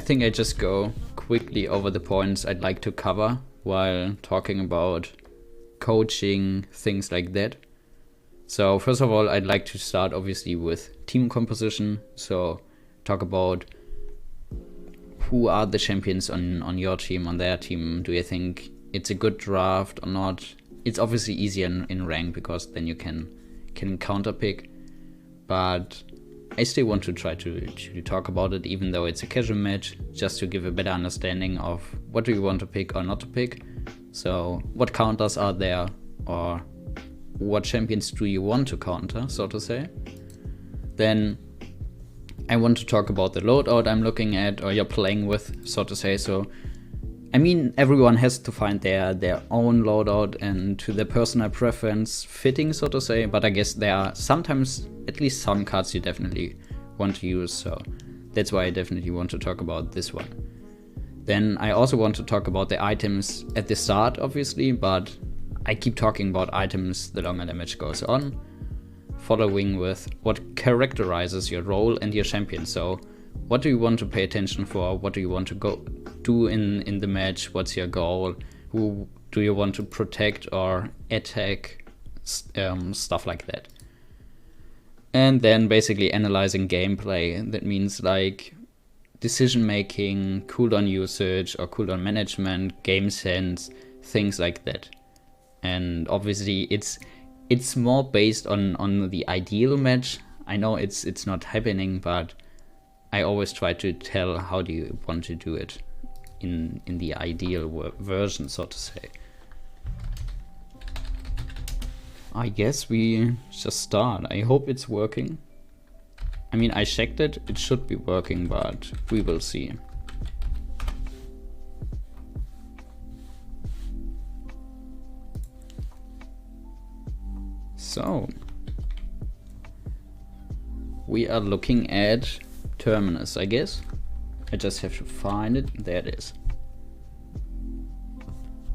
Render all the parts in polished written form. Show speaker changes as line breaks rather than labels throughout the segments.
think I just go quickly over the points I'd like to cover while talking about coaching, things like that. So first of all, I'd like to start obviously with team composition. So talk about who are the champions on your team, on their team. Do you think it's a good draft or not? It's obviously easier in rank because then you can counter pick, but I still want to try to talk about it, even though it's a casual match, just to give a better understanding of what do you want to pick or not to pick. So what counters are there, or what champions do you want to counter, so to say. Then I want to talk about the loadout I'm looking at, or you're playing with, so to say. So I mean, everyone has to find their own loadout and to their personal preference fitting, so to say, but I guess there are sometimes at least some cards you definitely want to use, so that's why I definitely want to talk about this one. Then I also want to talk about the items at the start, obviously, but I keep talking about items the longer the match goes on, following with what characterizes your role and your champion. So what do you want to pay attention for? What do you want to go do in the match? What's your goal? Who do you want to protect or attack? Stuff like that. And then basically analyzing gameplay. That means like decision making, cooldown usage or cooldown management, game sense, things like that. And obviously it's more based on the ideal match. I know it's not happening, but I always try to tell how do you want to do it in the ideal version, so to say. I guess we just start. I hope it's working. I mean, I checked it. It should be working, but we will see. So we are looking at Terminus, I guess. I just have to find it. There it is.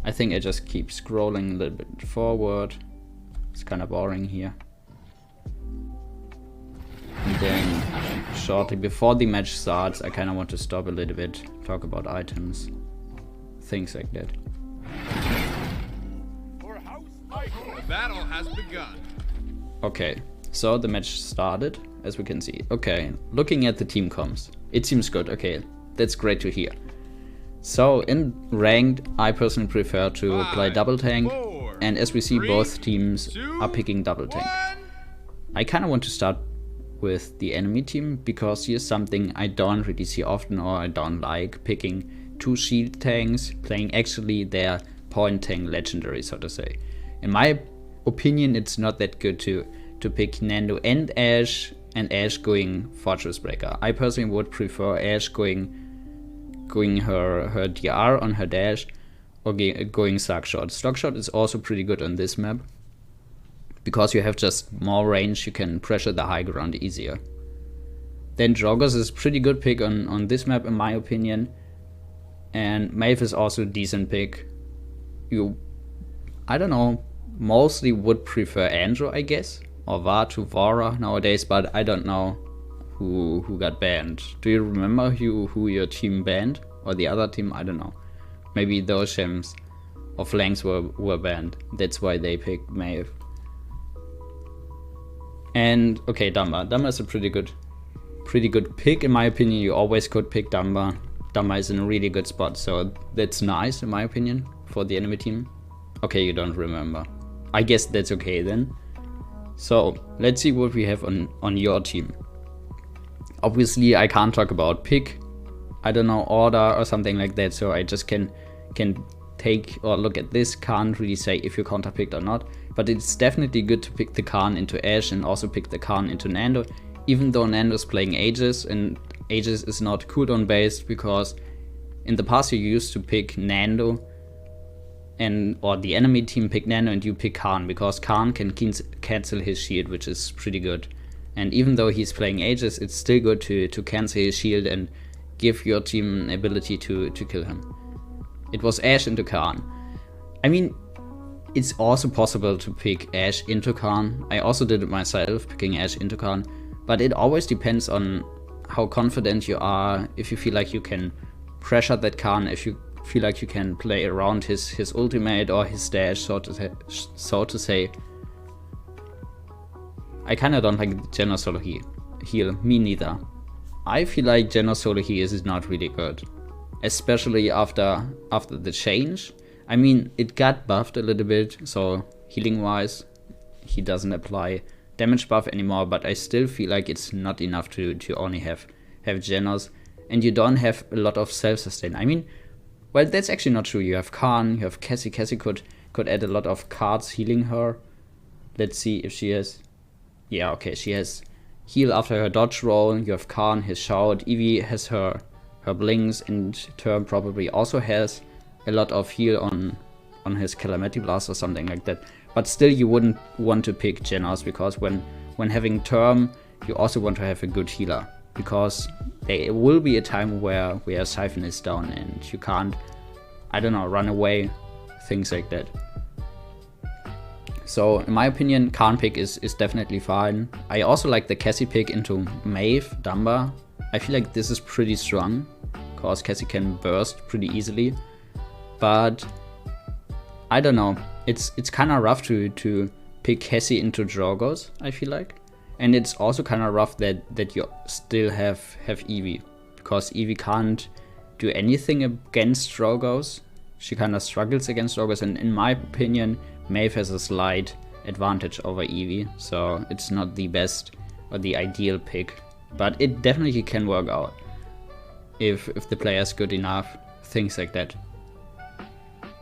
I think I just keep scrolling a little bit forward. It's kind of boring here. And then shortly before the match starts, I kind of want to stop a little bit, talk about items, things like that.
The battle has begun.
Okay, so the match started, as we can see. Okay, looking at the team comps, it seems good. Okay, that's great to hear. So in ranked, I personally prefer to play double tank, and as we see, both teams are picking double tank. I kind of want to start with the enemy team, because here's something I don't really see often, or I don't like picking two shield tanks, playing actually their point tank legendary, so to say. In my opinion, it's not that good to pick Nando and Ashe going Fortress Breaker. I personally would prefer Ashe going her DR on her dash, or going Slugshot. Slugshot is also pretty good on this map, because you have just more range, you can pressure the high ground easier. Then Joggers is a pretty good pick on this map in my opinion, and Maeve is also a decent pick. I don't know, mostly would prefer Andrew, I guess, or Var to Vara nowadays, but I don't know who got banned. Do you remember who your team banned? Or the other team? I don't know. Maybe those champs or flanks were banned. That's why they picked Maeve. And okay, Dumba. Dumba is a pretty good pick in my opinion. You always could pick Dumba. Dumba is in a really good spot, so that's nice in my opinion for the enemy team. Okay, you don't remember. I guess that's okay then. So let's see what we have on your team. Obviously I can't talk about pick, I don't know, order or something like that, so I just can take or look at this. Can't really say if you counter picked or not, but it's definitely good to pick the Khan into Ashe and also pick the Khan into Nando, even though Nando's playing Aegis, and Aegis is not cooldown based, because in the past you used to pick Nando or the enemy team pick Nando and you pick Khan, because Khan can cancel his shield, which is pretty good. And even though he's playing Aegis, it's still good to cancel his shield and give your team an ability to kill him. It was Ashe into Khan. I mean, it's also possible to pick Ashe into Khan. I also did it myself, picking Ashe into Khan. But it always depends on how confident you are, if you feel like you can pressure that Khan, if you feel like you can play around his ultimate or his dash, so to say. I kinda don't like general solo heal, me neither. I feel like general solo heal is not really good, especially after the change. I mean, it got buffed a little bit, so healing wise, he doesn't apply damage buff anymore, but I still feel like it's not enough to only have generals, and you don't have a lot of self-sustain. I mean, well, that's actually not true. You have Khan, you have Cassie. Cassie could add a lot of cards healing her. Let's see if she has... Yeah, okay, she has heal after her dodge roll. You have Khan, his shout. Eevee has her blinks, and Term probably also has a lot of heal on his Calamity Blast or something like that. But still, you wouldn't want to pick Genos, because when having Term, you also want to have a good healer, because there will be a time where Siphon is down and you can't, I don't know, run away, things like that. So in my opinion, Khan pick is definitely fine. I also like the Cassie pick into Maeve, Dumba. I feel like this is pretty strong, because Cassie can burst pretty easily. But I don't know, it's kind of rough to pick Cassie into Drogos, I feel like. And it's also kind of rough that you still have Eevee, because Eevee can't do anything against Drogos. She kind of struggles against Drogos, and in my opinion, Maeve has a slight advantage over Eevee, so it's not the best or the ideal pick. But it definitely can work out if the player is good enough, things like that.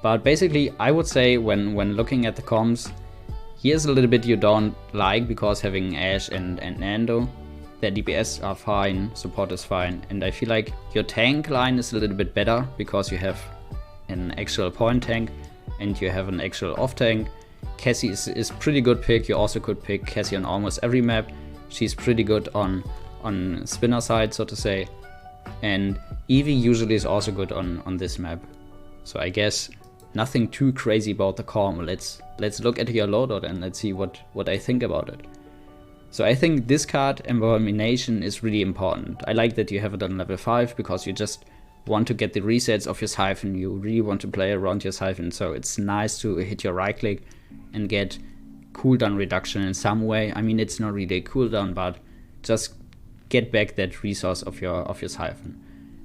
But basically, I would say when looking at the comps, here's a little bit you don't like, because having Ashe and Nando, their DPS are fine, support is fine, and I feel like your tank line is a little bit better, because you have an actual point tank and you have an actual off tank. Cassie is pretty good pick. You also could pick Cassie on almost every map. She's pretty good on spinner side, so to say, and Eevee usually is also good on this map. So I guess nothing too crazy about the comp. Let's look at your loadout and let's see what I think about it. So I think this card, Abomination, is really important. I like that you have it on level 5, because you just want to get the resets of your Siphon. You really want to play around your Siphon, so it's nice to hit your right click and get cooldown reduction in some way. I mean, it's not really a cooldown, but just get back that resource of your Siphon.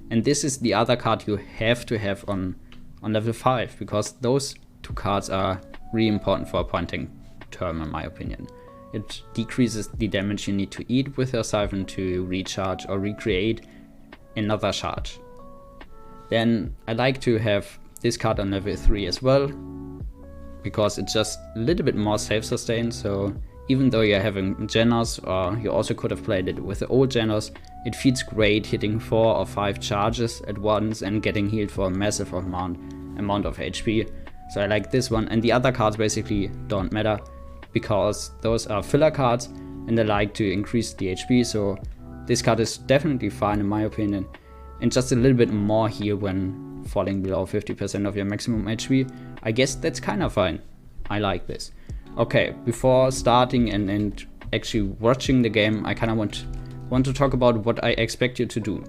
And this is the other card you have to have on level 5, because those two cards are really important for a pointing term, in my opinion. It decreases the damage you need to eat with your Siphon to recharge or recreate another charge. Then I like to have this card on level 3 as well, because it's just a little bit more self-sustained. So even though you're having Genos, or you also could have played it with the old Genos, it feels great hitting 4 or 5 charges at once and getting healed for a massive amount of HP. So I like this one, and the other cards basically don't matter, because those are filler cards and I like to increase the HP. So this card is definitely fine in my opinion, and just a little bit more here when falling below 50% of your maximum HP. I guess that's kind of fine. I like this. Okay, before starting and actually watching the game, I kind of want to talk about what I expect you to do.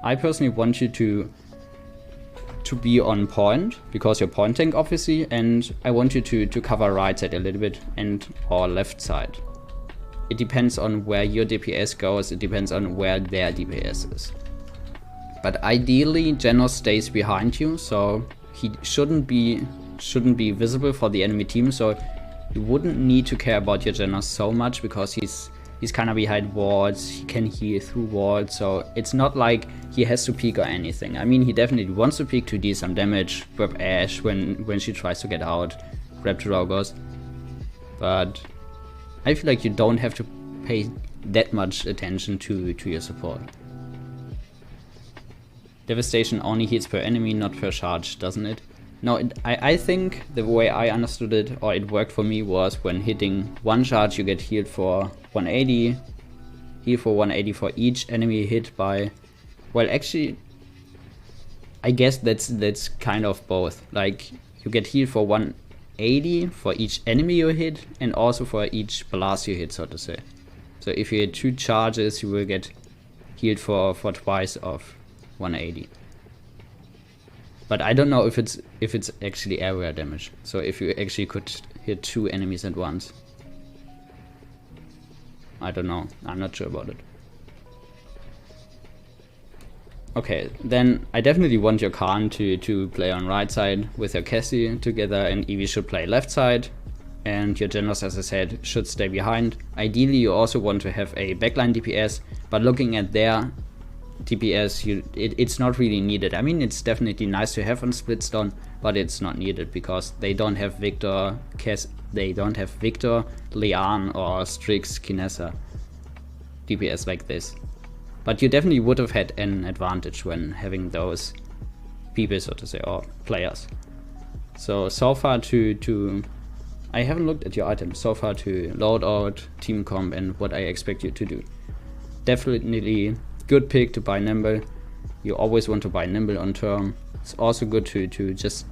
I personally want you to be on point, because you're point tank obviously, and I want you to cover right side a little bit and or left side. It depends on where your DPS goes, it depends on where their DPS is. But ideally Genos stays behind you, so he shouldn't be visible for the enemy team, so you wouldn't need to care about your Genos so much, because he's kind of behind walls, he can heal through walls, so it's not like he has to peek or anything. I mean, he definitely wants to peek to deal some damage, grab Ashe when she tries to get out, grab Drogos, but I feel like you don't have to pay that much attention to your support. Devastation only hits per enemy, not per charge, doesn't it? No, I think the way I understood it, or it worked for me, was when hitting one charge you get healed for 180, heal for 180 for each enemy hit by, well actually, I guess that's kind of both. Like, you get healed for 180 for each enemy you hit, and also for each blast you hit, so to say. So if you hit 2 charges, you will get healed for twice of 180. But I don't know if it's actually area damage. So if you actually could hit 2 enemies at once. I don't know. I'm not sure about it. Okay, then I definitely want your Khan to play on right side with your Cassie together, and Eevee should play left side. And your generals, as I said, should stay behind. Ideally, you also want to have a backline DPS, but looking at their DPS, it's not really needed. I mean, it's definitely nice to have on Splitstone, but it's not needed because they don't have Victor, Leon, or Strix, Kinessa DPS like this. But you definitely would have had an advantage when having those people, so to say, or players. So far I haven't looked at your items, so far to loadout, team comp, and what I expect you to do. Definitely good pick to buy Nimble. You always want to buy Nimble on turn. It's also good to just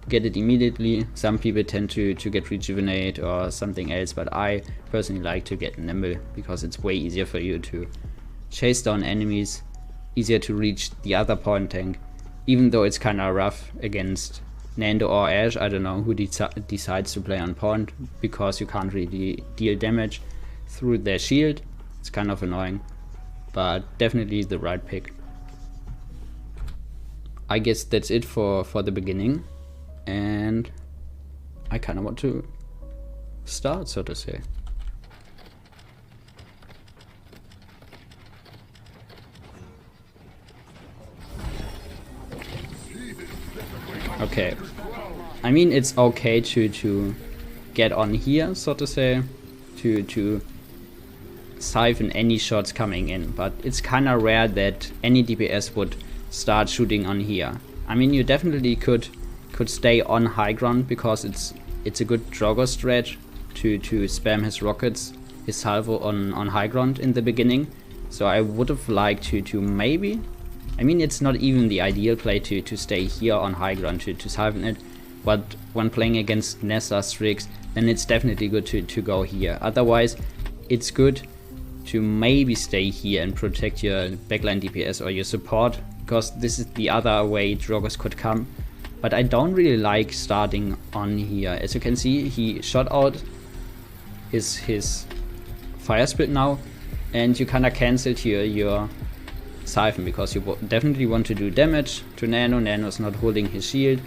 get it immediately. Some people tend to get Rejuvenate or something else, but I personally like to get Nimble because it's way easier for you to chase down enemies, easier to reach the other point tank, even though it's kinda rough against Nando or Ash. I don't know who decides to play on point, because you can't really deal damage through their shield. It's kind of annoying, but definitely the right pick. I guess that's it for the beginning, and I kind of want to start, so to say. Okay, I mean, it's okay to get on here, so to say, to siphon any shots coming in, but it's kind of rare that any DPS would start shooting on here. I mean, you definitely could stay on high ground because it's a good Drogo strat to spam his rockets, his salvo on high ground in the beginning. So I would have liked to maybe, I mean, it's not even the ideal play to stay here on high ground to siphon it, but when playing against Nessa, Strix, then it's definitely good to go here. Otherwise, it's good to maybe stay here and protect your backline DPS or your support, because this is the other way Drogos could come. But I don't really like starting on here. As you can see, he shot out his fire spit now, and you kinda cancelled here your siphon because you definitely want to do damage to Nano. Nano's not holding his shield.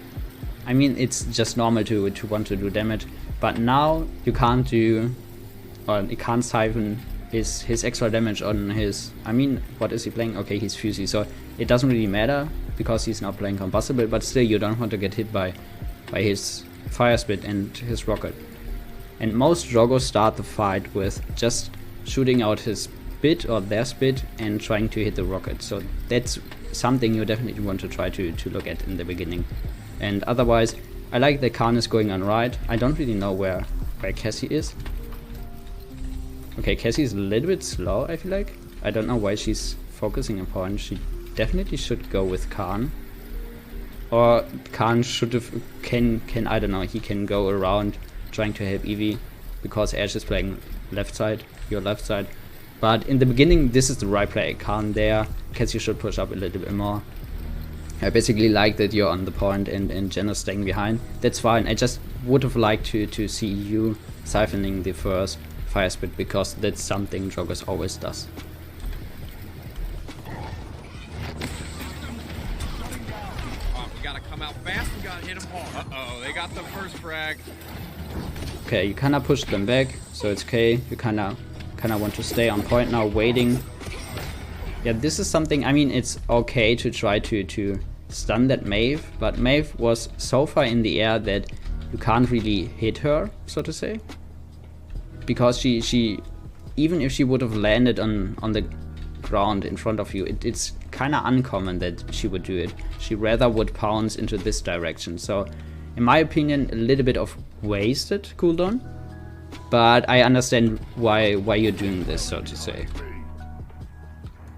I mean, it's just normal to want to do damage, but now you can't do, or you can't siphon his extra damage on his, I mean, what is he playing? Okay, he's Fusey, so it doesn't really matter because he's not playing Combustible, but still you don't want to get hit by his fire spit and his rocket. And most Drogos start the fight with just shooting out his spit or their spit and trying to hit the rocket. So that's something you definitely want to try to look at in the beginning. And otherwise, I like that Khan is going on right. I don't really know where Cassie is. Okay, Cassie is a little bit slow, I feel like. I don't know why she's focusing upon. She definitely should go with Khan. Or Khan should have, I don't know, he can go around trying to help Eevee, because Ash is playing left side, your left side. But in the beginning, this is the right play. Khan there, Cassie should push up a little bit more. I basically like that you're on the point and Jenna's staying behind. That's fine. I just would have liked to see you siphoning the first fire spit, because that's something Drogos always does.
We gotta come out fast, we gotta hit them hard. Uh-oh, they got the first frag.
Okay, you kinda pushed them back, so it's okay. You kinda want to stay on point now, waiting. Yeah, this is something, I mean, it's okay to try to stun that Maeve, but Maeve was so far in the air that you can't really hit her, so to say. Because she even if she would have landed on the ground in front of you, it's kind of uncommon that she would do it. She rather would pounce into this direction. So in my opinion, a little bit of wasted cooldown, but I understand why you're doing this, so to say.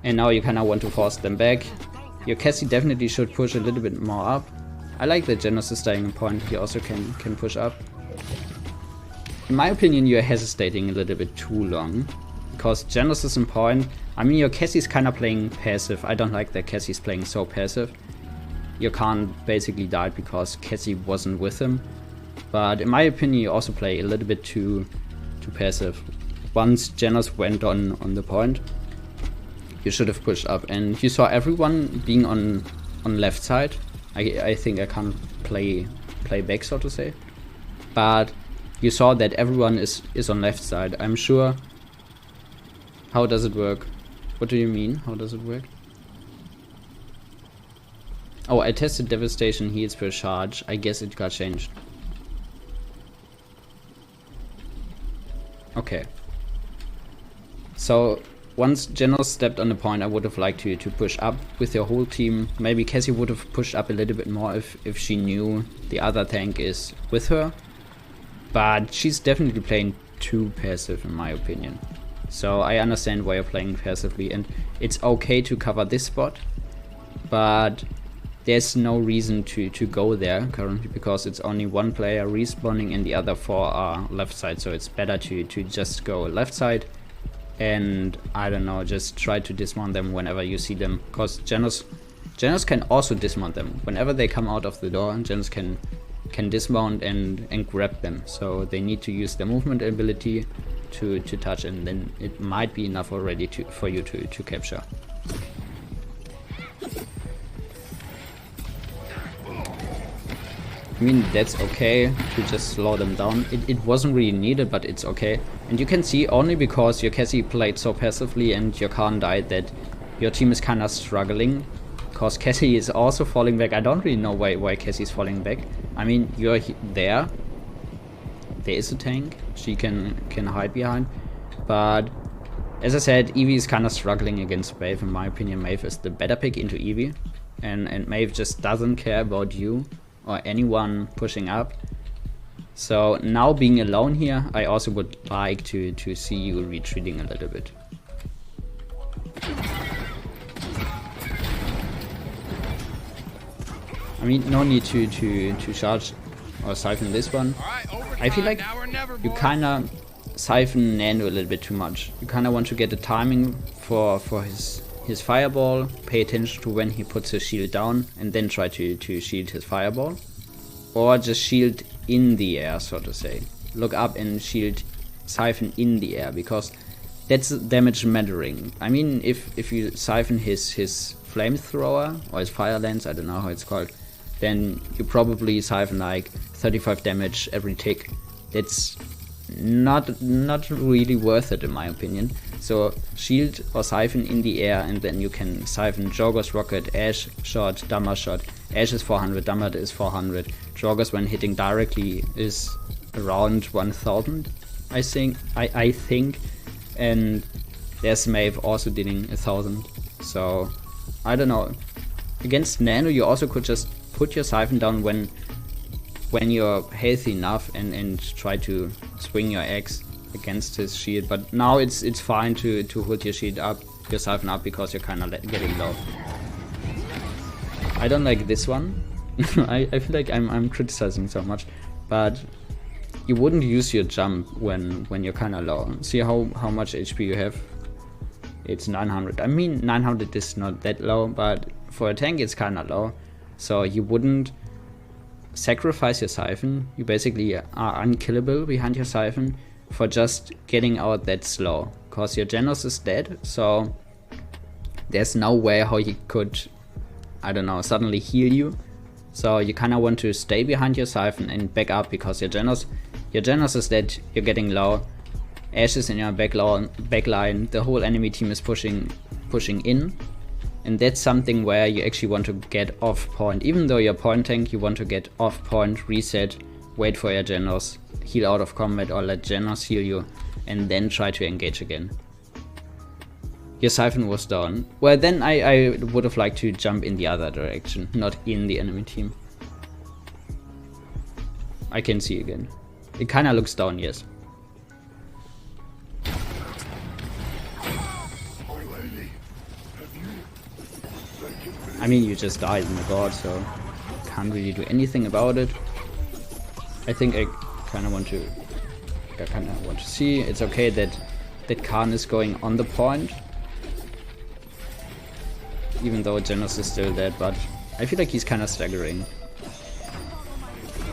And now you kind of want to force them back. Your Cassie definitely should push a little bit more up. I like that Genos is staying on point. He also can push up. In my opinion, you're hesitating a little bit too long, because Janus is in point. I mean, your Cassie's kind of playing passive. I don't like that Cassie's playing so passive. Your Khan basically died because Cassie wasn't with him. But in my opinion, you also play a little bit too passive. Once Janus went on the point, you should have pushed up. And you saw everyone being on left side. I think I can't play back, so to say. But you saw that everyone is on left side. I'm sure. How does it work? What do you mean? How does it work? Oh, I tested devastation heals per charge. I guess it got changed. Okay. So once Genos stepped on the point, I would have liked to push up with your whole team. Maybe Cassie would have pushed up a little bit more if she knew the other tank is with her. But she's definitely playing too passive in my opinion. So I understand why you're playing passively, and it's okay to cover this spot, but there's no reason to go there currently because it's only one player respawning and the other 4 are left side, so it's better to just go left side and, I don't know, just try to dismount them whenever you see them, because Genos can also dismount them. Whenever they come out of the door, Genos can dismount and grab them, so they need to use their movement ability to touch, and then it might be enough already for you to capture. I mean, that's okay to just slow them down. It wasn't really needed, but it's okay. And you can see only because your Cassie played so passively and your Khan died that your team is kind of struggling, because Cassie is also falling back. I don't really know why Cassie's falling back. I mean, you're there. There is a tank she can hide behind, but as I said, Eevee is kind of struggling against Maeve. In my opinion, Maeve is the better pick into Eevee, and Maeve just doesn't care about you or anyone pushing up. So now being alone here, I also would like to see you retreating a little bit. I mean, no need to charge or siphon this one. I feel like you kinda siphon Nando a little bit too much. You kinda want to get the timing for his fireball, pay attention to when he puts his shield down, and then try to shield his fireball. Or just shield in the air, so to say. Look up and shield siphon in the air, because that's damage mattering. I mean, if you siphon his flamethrower or his fire lance, I don't know how it's called, then you probably siphon like 35 damage every tick. That's not really worth it in my opinion. So shield or siphon in the air, and then you can siphon Jorgos Rocket, Ash Shot, Dammer Shot. Ash is 400, Dammer is 400. Jorgos when hitting directly is around 1000, I think. And there's Maeve also dealing 1000. So I don't know. Against Nano you also could just put your siphon down when you're healthy enough and try to swing your axe against his shield, but now it's fine to hold your shield up, your siphon up, because you're kind of getting low. I don't like this one. I feel like I'm criticizing so much, but you wouldn't use your jump when you're kind of low. See how much HP you have? It's 900. I mean, 900 is not that low, but for a tank it's kind of low. So you wouldn't sacrifice your siphon. You basically are unkillable behind your siphon for just getting out that slow, because your Genos is dead, so there's no way how he could, I don't know, suddenly heal you. So you kind of want to stay behind your siphon and back up, because your Genos is dead, you're getting low, Ash is in your backline, the whole enemy team is pushing in. And that's something where you actually want to get off point. Even though you're point tank, you want to get off point, reset, wait for your Genos, heal out of combat, or let Genos heal you, and then try to engage again. Your siphon was down. Well, then I would have liked to jump in the other direction, not in the enemy team. I can see again. It kinda looks down, yes. I mean, you just died in the board, so can't really do anything about it. I think I kind of want to see. It's okay that that Khan is going on the point. Even though Genos is still dead, but I feel like he's kind of staggering.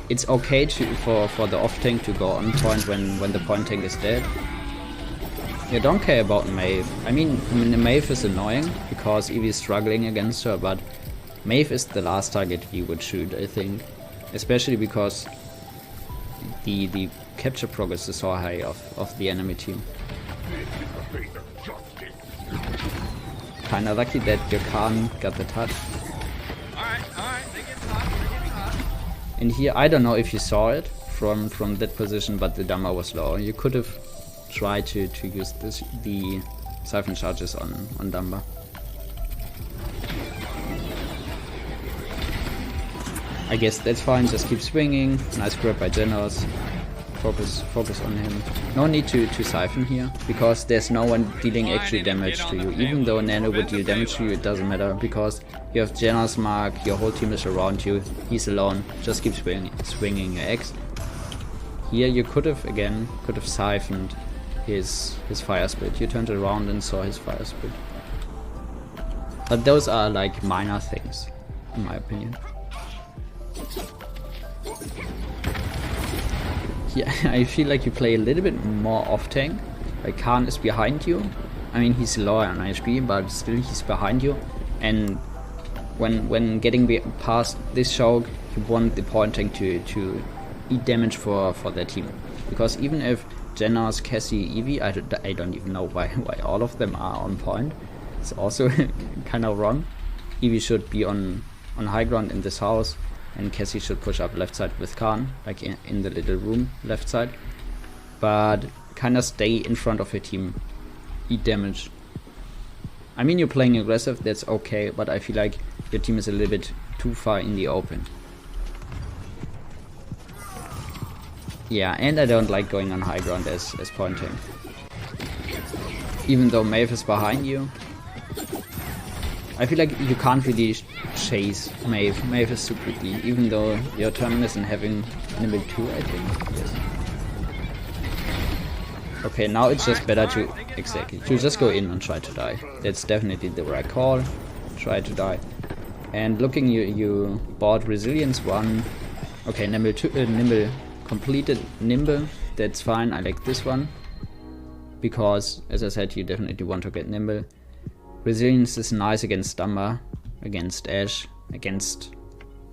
It's okay for the off tank to go on point when the point tank is dead. Yeah, don't care about Maeve. I mean Maeve is annoying because Eevee is struggling against her, but Maeve is the last target you would shoot, I think. Especially because the capture progress is so high of the enemy team. Kinda lucky that your Khan got the touch.
Alright, they get hot.
And here, I don't know if you saw it from that position, but the Dhamma was low. You could have tried to use the siphon charges on Dhamma. I guess that's fine, just keep swinging. Nice grab by Genos. Focus on him. No need to siphon here, because there's no one dealing actually damage to you. Even though Nano would deal damage to you, it doesn't matter, because you have Genos mark, your whole team is around you, he's alone, just keep swinging your X. Here you could have siphoned his fire split. You turned around and saw his fire split. But those are like minor things, in my opinion. Yeah, I feel like you play a little bit more off tank. Like Khan is behind you. I mean, he's lower on HP, but still he's behind you. And when getting past this choke, you want the point tank to eat damage for their team. Because even if Genos, Cassie, Eevee, I don't even know why all of them are on point. It's also kind of wrong. Eevee should be on high ground in this house. And Cassie should push up left side with Khan, like in the little room left side. But kinda stay in front of your team, eat damage. I mean, you're playing aggressive, that's okay, but I feel like your team is a little bit too far in the open. Yeah, and I don't like going on high ground as pointing. Even though Maeve is behind you, I feel like you can't really chase Maeve. Maeve is too quickly, even though your Terminus and having level 2, I think. Yes. Okay, now it's just better to just go in and try to die. That's definitely the right call. Try to die. And looking, you bought Resilience 1. Okay, Nimble 2, Nimble completed Nimble. That's fine. I like this one because, as I said, you definitely want to get Nimble. Resilience is nice against Dhamma, against Ashe,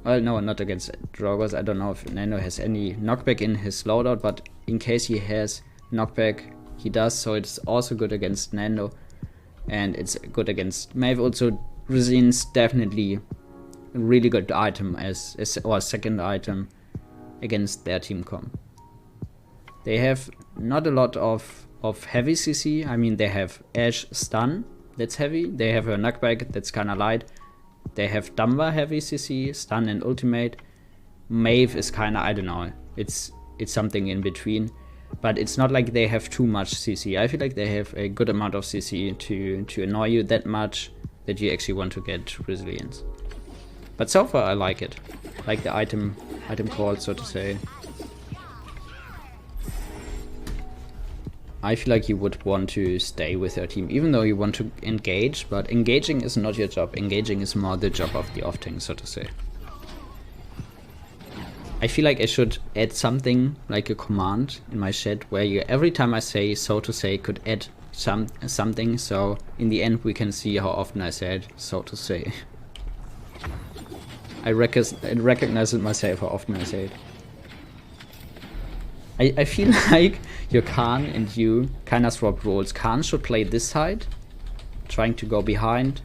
well, no, not against Drogos. I don't know if Nano has any knockback in his loadout, but in case he has knockback, he does, so it's also good against Nano, and it's good against Maeve. Also, Resilience definitely a really good item or second item against their team comp. They have not a lot of heavy CC. I mean, they have Ashe stun. That's heavy. They have a knockback, that's kinda light. They have Dhamma heavy CC, stun and ultimate. Maeve is kinda, I don't know, it's something in between. But it's not like they have too much CC. I feel like they have a good amount of CC to annoy you that much that you actually want to get Resilience. But so far I like it. Like the item call, so to say. I feel like you would want to stay with your team, even though you want to engage, but engaging is not your job. Engaging is more the job of the off-tank, so to say. I feel like I should add something like a command in my chat where you, every time I say so to say, could add something, so in the end we can see how often I said so to say. I recognize it myself how often I say it. I feel like your Khan and you kinda swap roles. Khan should play this side, trying to go behind,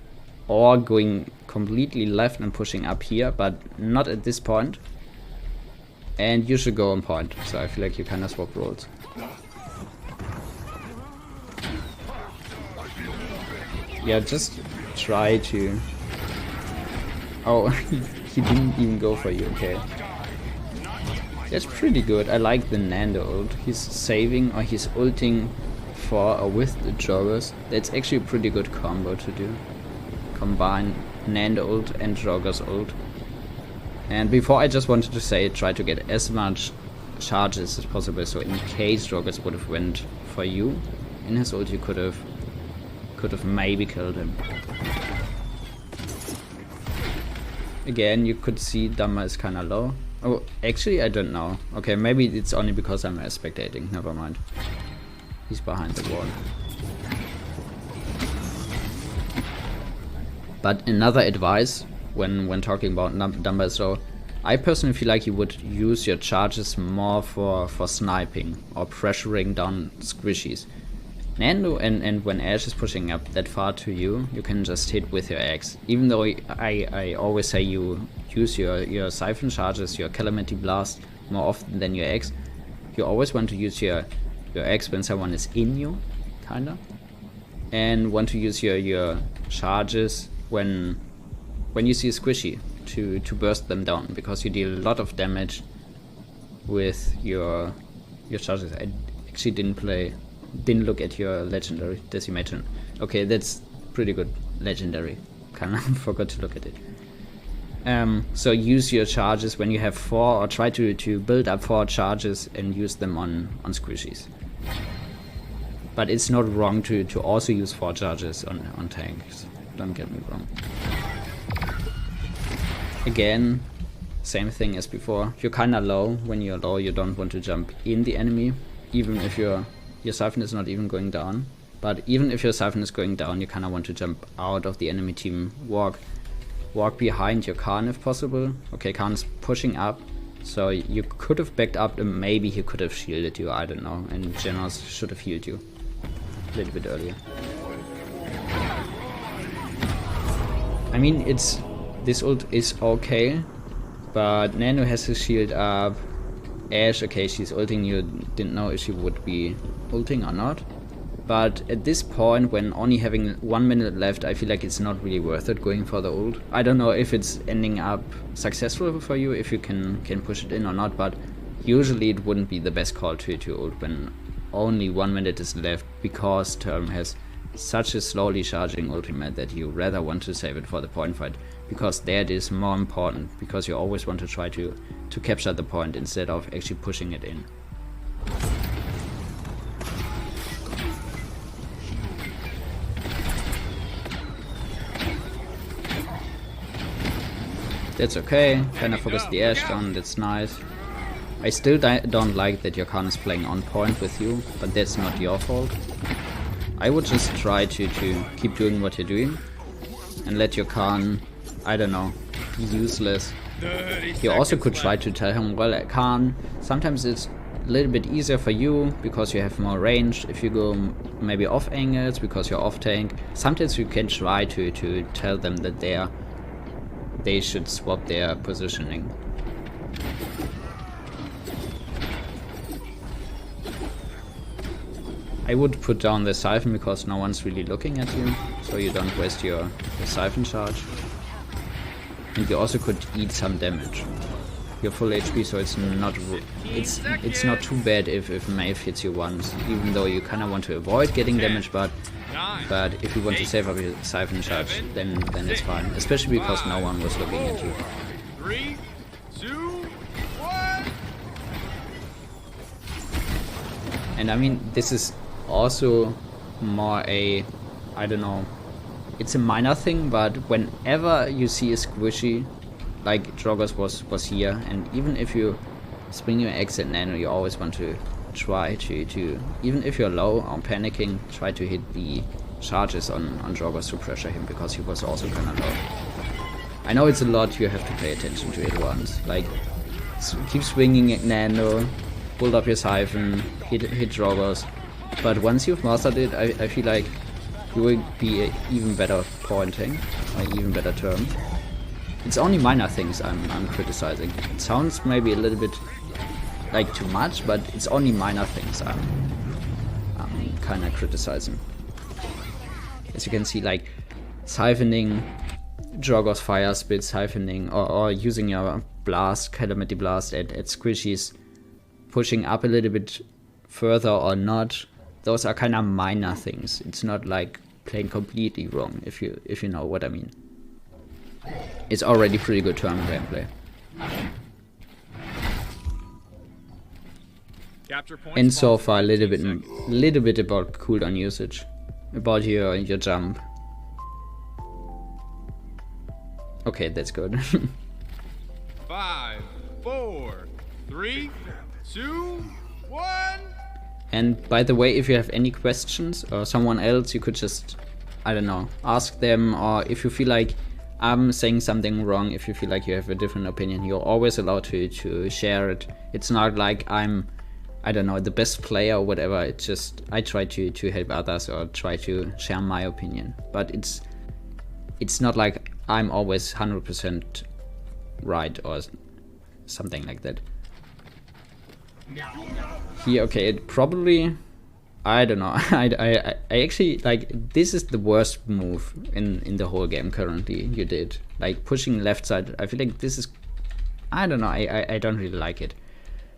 or going completely left and pushing up here, but not at this point. And you should go on point, so I feel like you kinda swap roles. Yeah, just try to... Oh, he didn't even go for you, okay. That's pretty good. I like the Nando ult. He's saving or he's ulting for or with the joggers. That's actually a pretty good combo to do. Combine Nando ult and joggers ult. And before I just wanted to say try to get as much charges as possible, so in case joggers would have went for you In his ult you could have maybe killed him. Again, you could see Dama is kinda low. Oh, actually I don't know. Okay, maybe it's only because I'm spectating, never mind. He's behind the wall. But another advice when talking about Dumba is low, I personally feel like you would use your charges more for sniping or pressuring down squishies. Nando and when Ashe is pushing up that far to you, you can just hit with your axe. Even though I always say you use your siphon charges, your calamity blast more often than your axe, you always want to use your axe when someone is in you, kinda. And want to use your charges when you see a squishy to burst them down, because you deal a lot of damage with your charges. I actually didn't look at your legendary decimation. Okay, that's pretty good legendary. Kinda forgot to look at it. So use your charges when you have 4, or try to build up 4 charges and use them on squishies. But it's not wrong to also use 4 charges on tanks. Don't get me wrong. Again, same thing as before. You're kinda low. When you're low, you don't want to jump in the enemy, even if your siphon is not even going down. But even if your siphon is going down, you kinda want to jump out of the enemy team, walk behind your Khan if possible. Okay, Khan is pushing up, so you could have backed up and maybe he could have shielded you, I don't know, and Genos should have healed you a little bit earlier. I mean, this ult is okay, but Nano has his shield up. Ashe, okay, she's ulting you. Didn't know if she would be ulting or not. But at this point, when only having 1 minute left, I feel like it's not really worth it going for the ult. I don't know if it's ending up successful for you, if you can push it in or not, but usually it wouldn't be the best call to ult when only 1 minute is left, because Term has such a slowly charging ultimate that you rather want to save it for the point fight, because that is more important, because you always want to try to capture the point instead of actually pushing it in. That's okay, kinda focus the Ashe down, that's nice. I still don't like that your Khan is playing on point with you, but that's not your fault. I would just try to keep doing what you're doing and let your Khan, I don't know, be useless. You also could try to tell him, well, Khan, sometimes it's a little bit easier for you because you have more range if you go maybe off angles because you're off tank. Sometimes you can try to tell them that they should swap their positioning. I would put down the siphon because no one's really looking at you, so you don't waste your siphon charge. And you also could eat some damage. You're full HP, so it's not too bad if Maeve hits you once, even though you kinda want to avoid getting damage, but if you want to save up your siphon charge, then it's fine. Especially because no one was looking at you.
3, 2, 1.
And I mean, this is also more a, I don't know, it's a minor thing, but whenever you see a squishy, like Drogoz was here, and even if you spring your axe at Nano, you always want to try to even if you're low or panicking, try to hit the charges on Drogoz to pressure him, because he was also kinda low. I know it's a lot you have to pay attention to at once, like keep swinging at Nano, build up your siphon, hit Drogoz. But once you've mastered it, I feel like you will be an even better pointing, or even better Term. It's only minor things I'm criticizing. It sounds maybe a little bit like too much, but it's only minor things I'm kinda criticizing. As you can see, like siphoning Drogoz fire spit, siphoning or using your blast, calamity blast at squishies, pushing up a little bit further or not. Those are kind of minor things. It's not like playing completely wrong, if you know what I mean. It's already pretty good Term gameplay.
Capture point.
And so
spawns in
far, a
15
little bit
seconds.
about cooldown usage, about your jump. Okay, that's good.
5, 4, 3, 2, 1.
And by the way, if you have any questions or someone else, you could just, I don't know, ask them, or if you feel like I'm saying something wrong, if you feel like you have a different opinion, you're always allowed to share it. It's not like I'm, I don't know, the best player or whatever. It's just I try to help others or try to share my opinion. But it's not like I'm always 100% right or something like that. Here, okay, it probably, I don't know. I actually, like, this is the worst move in the whole game currently you did. Like, pushing left side, I feel like this is, I don't know, I don't really like it.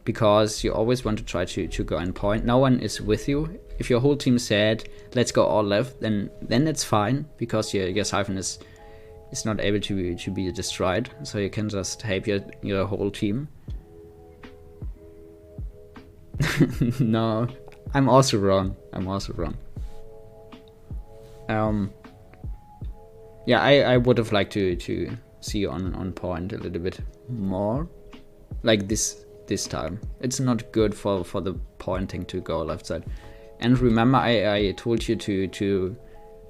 Because you always want to try to go in point. No one is with you. If your whole team said, let's go all left, then it's fine. Because your siphon is not able to be destroyed. So you can just help your whole team. No, I'm also wrong. Yeah, I would have liked to see you on point a little bit more, like this time. It's not good for the pointing to go left side. And remember, I told you to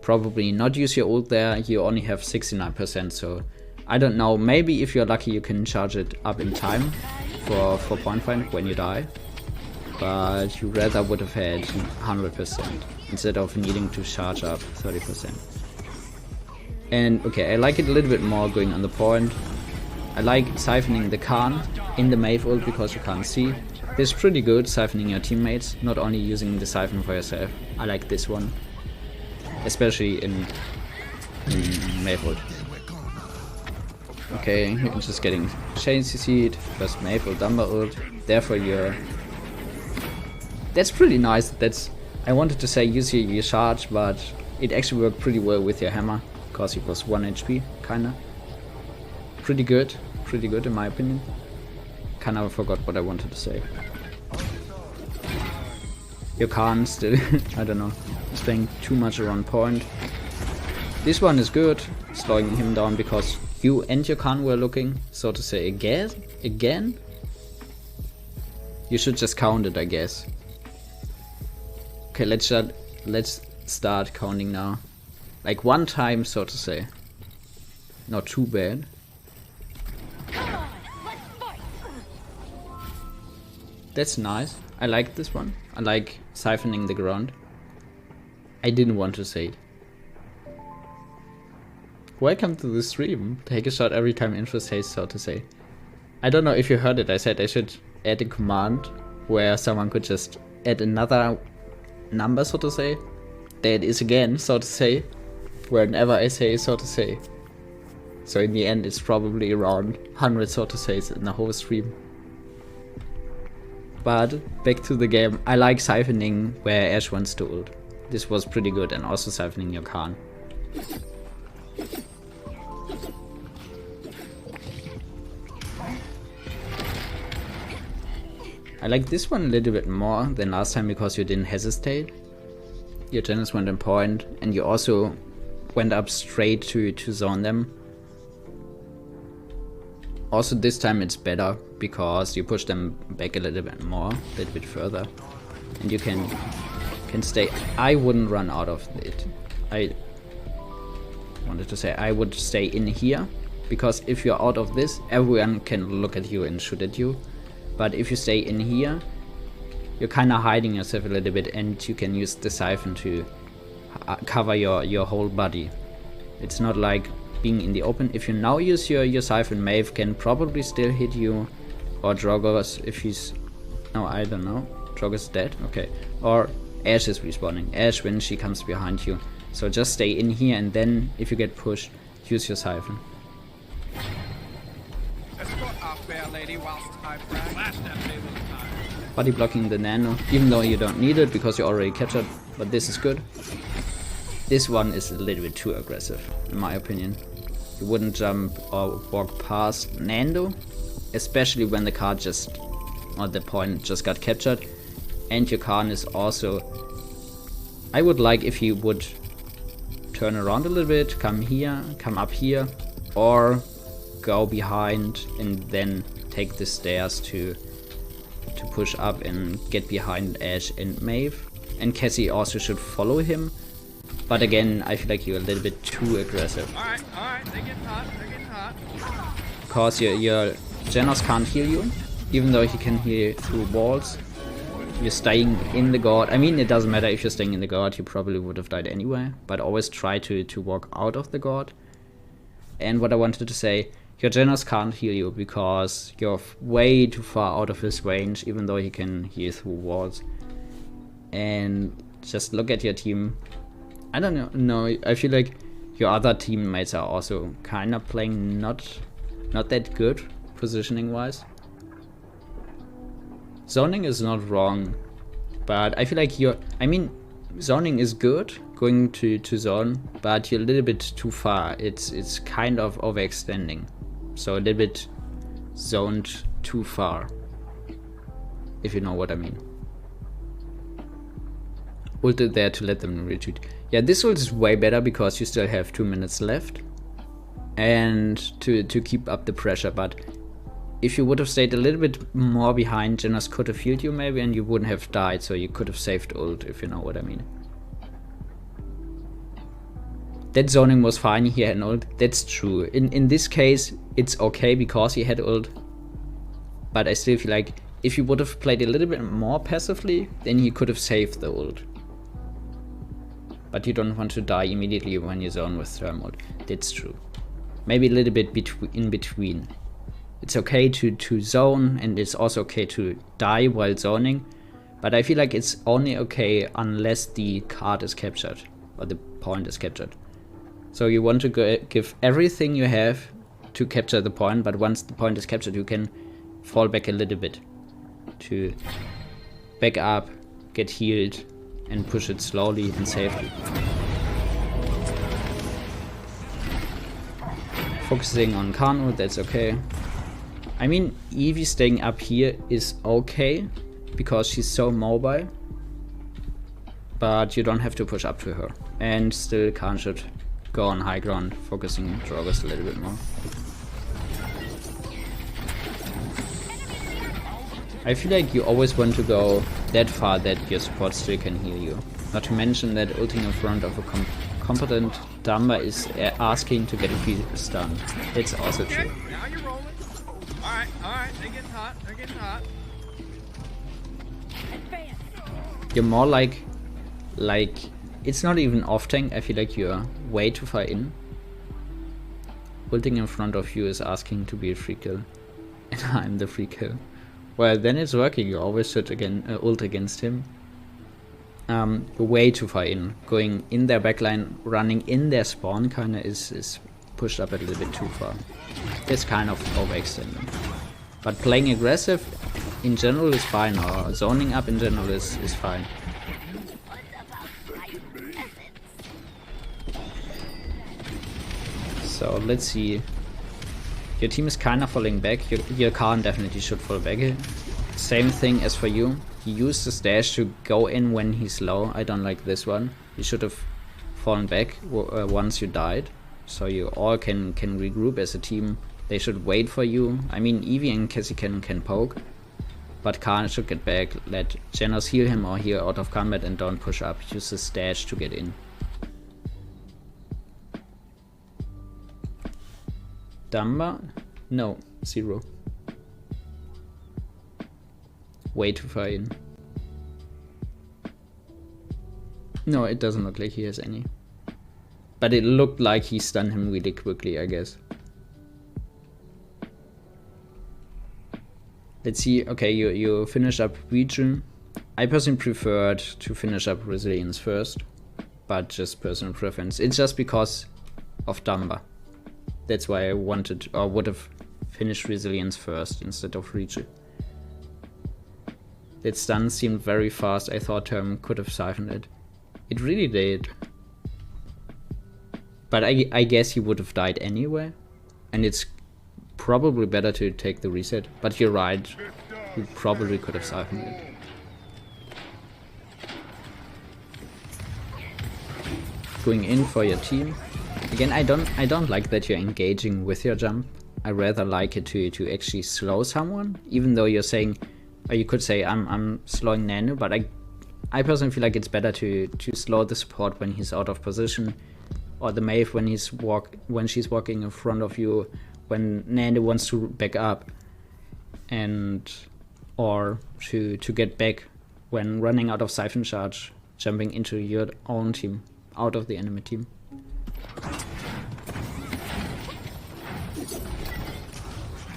probably not use your ult there. You only have 69%, so I don't know. Maybe if you're lucky, you can charge it up in time for point find when you die. But you rather would have had 100% instead of needing to charge up 30%. And okay, I like it a little bit more going on the point. I like siphoning the Khan in the Maeve ult because you can't see. This is pretty good, siphoning your teammates, not only using the siphon for yourself. I like this one, especially in Maeve ult. Okay, you're just getting Chain CC'd, first Maeve ult, Dumber ult, therefore you're... That's pretty nice. I wanted to say use your charge, but it actually worked pretty well with your hammer, because it was 1 HP, kinda. Pretty good in my opinion. Kinda forgot what I wanted to say. You can't still, I don't know, staying too much around point. This one is good, slowing him down because you and your Khan were looking, so to say, again? You should just count it, I guess. Okay, let's start counting now. Like one time, so to say. Not too bad. That's nice. I like this one. I like siphoning the ground. I didn't want to say it. Welcome to the stream. Take a shot every time intro says, so to say. I don't know if you heard it. I said I should add a command where someone could just add another number, so to say. That is again, so to say. Whenever I say, so to say. So in the end, it's probably around 100 so to says in the whole stream. But back to the game. I like siphoning where Ash wants to ult. This was pretty good, and also siphoning your Khan. I like this one a little bit more than last time because you didn't hesitate. Your Janice went in point, and you also went up straight to zone them. Also this time it's better because you push them back a little bit more, a little bit further, and you can stay. I wouldn't run out of it. I wanted to say I would stay in here, because if you're out of this, everyone can look at you and shoot at you. But if you stay in here, you're kind of hiding yourself a little bit, and you can use the siphon to cover your whole body. It's not like being in the open. If you now use your siphon, Maeve can probably still hit you, or Drogoz if he's... No, I don't know. Drogoz is dead? Okay. Or Ashe is respawning. Ashe when she comes behind you. So just stay in here, and then if you get pushed, use your siphon. Body blocking the nano, even though you don't need it because you already captured, but this is good. This one is a little bit too aggressive, in my opinion. You wouldn't jump or walk past Nando, especially when the card just, or the point just got captured. And your Khan is also... I would like if he would turn around a little bit, come here, come up here, or go behind and then take the stairs to push up and get behind Ashe and Maeve. And Cassie also should follow him. But again, I feel like you're a little bit too aggressive.
Alright, they're getting hot,
Because your Genos can't heal you, even though he can heal through walls. You're staying in the guard. I mean, it doesn't matter if you're staying in the guard, you probably would have died anyway. But always try to walk out of the guard. And what I wanted to say, your Genos can't heal you because you're way too far out of his range, even though he can heal through walls. And just look at your team. I don't know, I feel like your other teammates are also kind of playing not that good, positioning wise. Zoning is not wrong, but I feel like zoning is good, going to zone, but you're a little bit too far. It's kind of overextending. So a little bit zoned too far, if you know what I mean. Ulted there to let them retreat. Yeah, this ult is way better because you still have 2 minutes left and to keep up the pressure, but if you would have stayed a little bit more behind, Genos could have healed you maybe and you wouldn't have died, so you could have saved ult, if you know what I mean. That zoning was fine, he had an ult, that's true. In this case, it's okay because he had ult, but I still feel like if you would have played a little bit more passively, then he could have saved the ult. But you don't want to die immediately when you zone with thermal. That's true. Maybe a little bit in between. It's okay to zone, and it's also okay to die while zoning. But I feel like it's only okay unless the card is captured, or the point is captured. So you want to give everything you have to capture the point, but once the point is captured you can fall back a little bit. To back up, get healed, and push it slowly and safely. Focusing on Kano, that's okay. I mean, Evie staying up here is okay, because she's so mobile. But you don't have to push up to her. And still Khan should go on high ground, focusing Drogus a little bit more. I feel like you always want to go that far that your support still can heal you. Not to mention that ulting in front of a competent Dumber is asking to get a free stun. It's also true.
Now you're rolling. Alright, they're getting hot,
You're more like it's not even off tank. I feel like you're way too far in. Ulting in front of you is asking to be a free kill. And I'm the free kill. Well, then it's working. You always should ult against him. You're way too far in. Going in their backline, running in their spawn kinda is pushed up a little bit too far. It's kind of overextending. But playing aggressive in general is fine, or zoning up in general is fine. So let's see. Your team is kind of falling back. Your Khan definitely should fall back. Same thing as for you. He used the dash to go in when he's low. I don't like this one. You should have fallen back once you died. So you all can regroup as a team. They should wait for you. I mean, Evie and Cassie can poke. But Khan should get back. Let Genos heal him or heal out of combat and don't push up. Use his dash to get in. Dumber? No, 0. Way too far in. No, it doesn't look like he has any. But it looked like he stunned him really quickly, I guess. Let's see. Okay, you finish up region. I personally preferred to finish up resilience first, but just personal preference. It's just because of Dumber. That's why I wanted, or would have finished resilience first instead of region. That stun seemed very fast. I thought Term could have siphoned it. It really did. But I guess he would have died anyway. And it's probably better to take the reset. But you're right. He probably could have siphoned it. going in for your team. Again, I don't like that you're engaging with your jump. I rather like it to actually slow someone, even though you're saying, or you could say I'm slowing Nano, but I personally feel like it's better to slow the support when he's out of position, or the Maeve when she's walking in front of you, when Nano wants to back up, and or to get back when running out of Siphon Charge, jumping into your own team, out of the enemy team.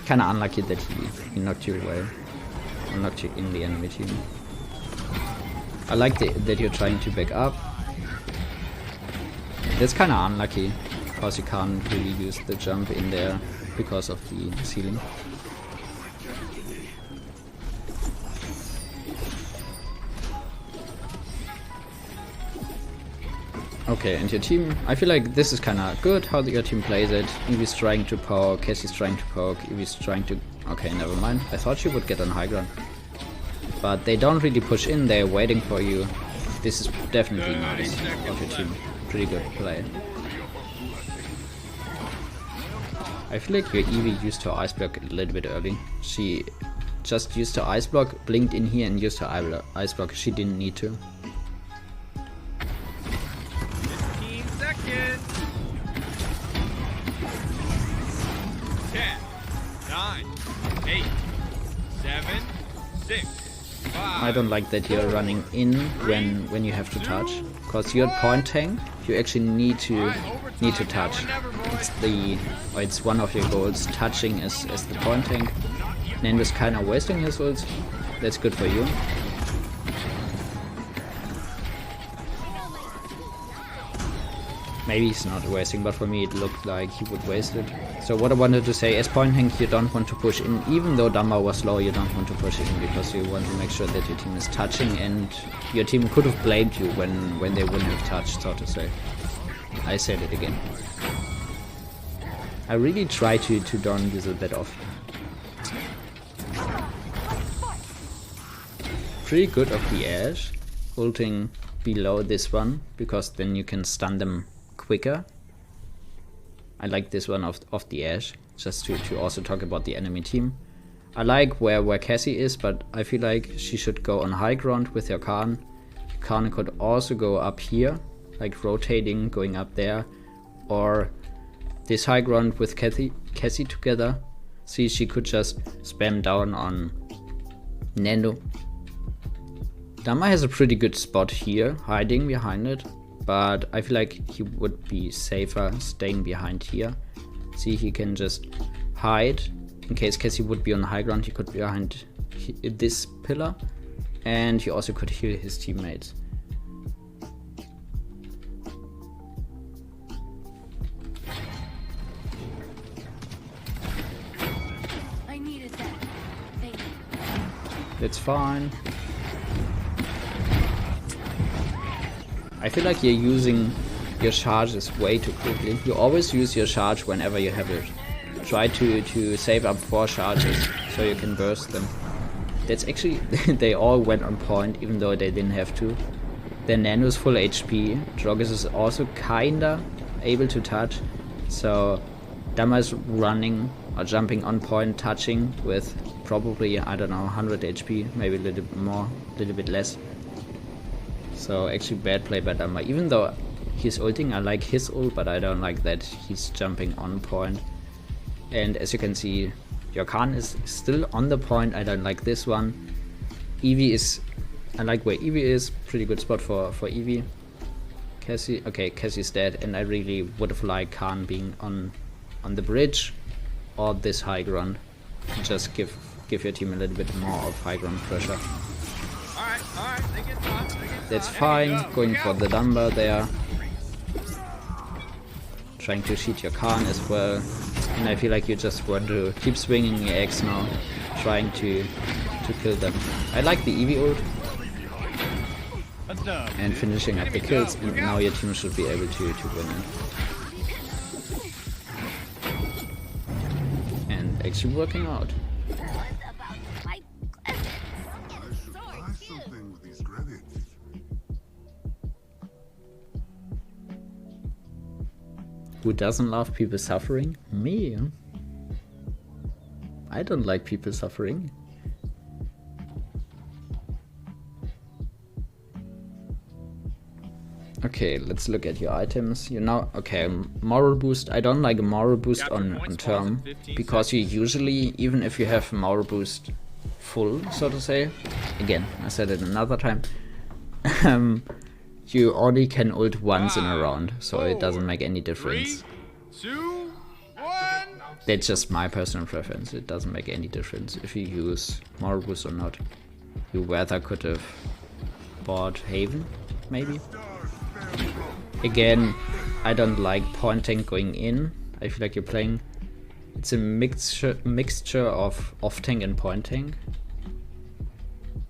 Kinda unlucky that he knocked you away, or knocked you in the enemy team. I like that you're trying to back up. That's kinda unlucky, because you can't really use the jump in there because of the ceiling. Okay, and your team, I feel like this is kinda good how your team plays it. Eevee's trying to poke, Cassie's trying to poke, Eevee's trying to... Okay, never mind. I thought she would get on high ground. But they don't really push in, they're waiting for you. This is definitely nice of your team. Pretty good play. I feel like your Eevee used her ice block a little bit early. She just used her ice block, blinked in here and used her ice block. She didn't need to.
15 seconds. 10, 9, 8, 7, 6, 5.
I don't like that you're running in when you have to touch, because you're point tank. You actually need to touch. It's one of your goals, touching as the point tank. Nando's kind of wasting his ults. That's good for you. Maybe he's not wasting, but for me it looked like he would waste it. So what I wanted to say, as point tank you don't want to push in, even though Dumba was low, you don't want to push in, because you want to make sure that your team is touching, and your team could have blamed you when they wouldn't have touched, so to say. I said it again. I really try to don't use a bit off. Pretty good of the Ashe, ulting below this one, because then you can stun them quicker. I like this one of the Ashe, just to also talk about the enemy team. I like where Cassie is, but I feel like she should go on high ground with her Khan. Khan could also go up here, like rotating, going up there, or this high ground with Cassie together. See, she could just spam down on Nando. Dama has a pretty good spot here, hiding behind it, but I feel like he would be safer staying behind here. See, he can just hide. In case Cassie would be on high ground, he could be behind this pillar, and he also could heal his teammates.
I needed that. Thank you.
That's fine. I feel like you're using your charges way too quickly. You always use your charge whenever you have it. Try to save up 4 charges so you can burst them. That's actually, they all went on point even though they didn't have to. Then Nando's full HP. Drogus is also kinda able to touch. So Dama is running or jumping on point, touching with probably, I don't know, 100 HP, maybe a little bit more, a little bit less. So actually bad play by Dama. Even though he's ulting, I like his ult, but I don't like that he's jumping on point. And as you can see, your Khan is still on the point. I don't like this one. Eevee is, I like where Eevee is, pretty good spot for Eevee. Cassie, okay, Cassie's dead, and I really would have liked Khan being on the bridge or this high ground. Just give your team a little bit more of high ground pressure.
Alright, they get top.
That's fine, going for the Dumba there. Trying to cheat your Khan as well. And I feel like you just want to keep swinging your X now, trying to kill them. I like the Eevee ult. And finishing up the kills, and now your team should be able to win it. And actually working out. Who doesn't love people suffering? Me. I don't like people suffering. Okay, let's look at your items. You know, okay, moral boost. I don't like a moral boost on term, because you usually, even if you have moral boost full, so to say, again, I said it another time, you only can ult once in a round, so it doesn't make any difference.
3, 2, 1.
That's just my personal preference. It doesn't make any difference if you use moral boost or not. You rather could have bought Haven, maybe. Again, I don't like pointing going in. I feel like you're playing... It's a mixture of off-tank and point-tank.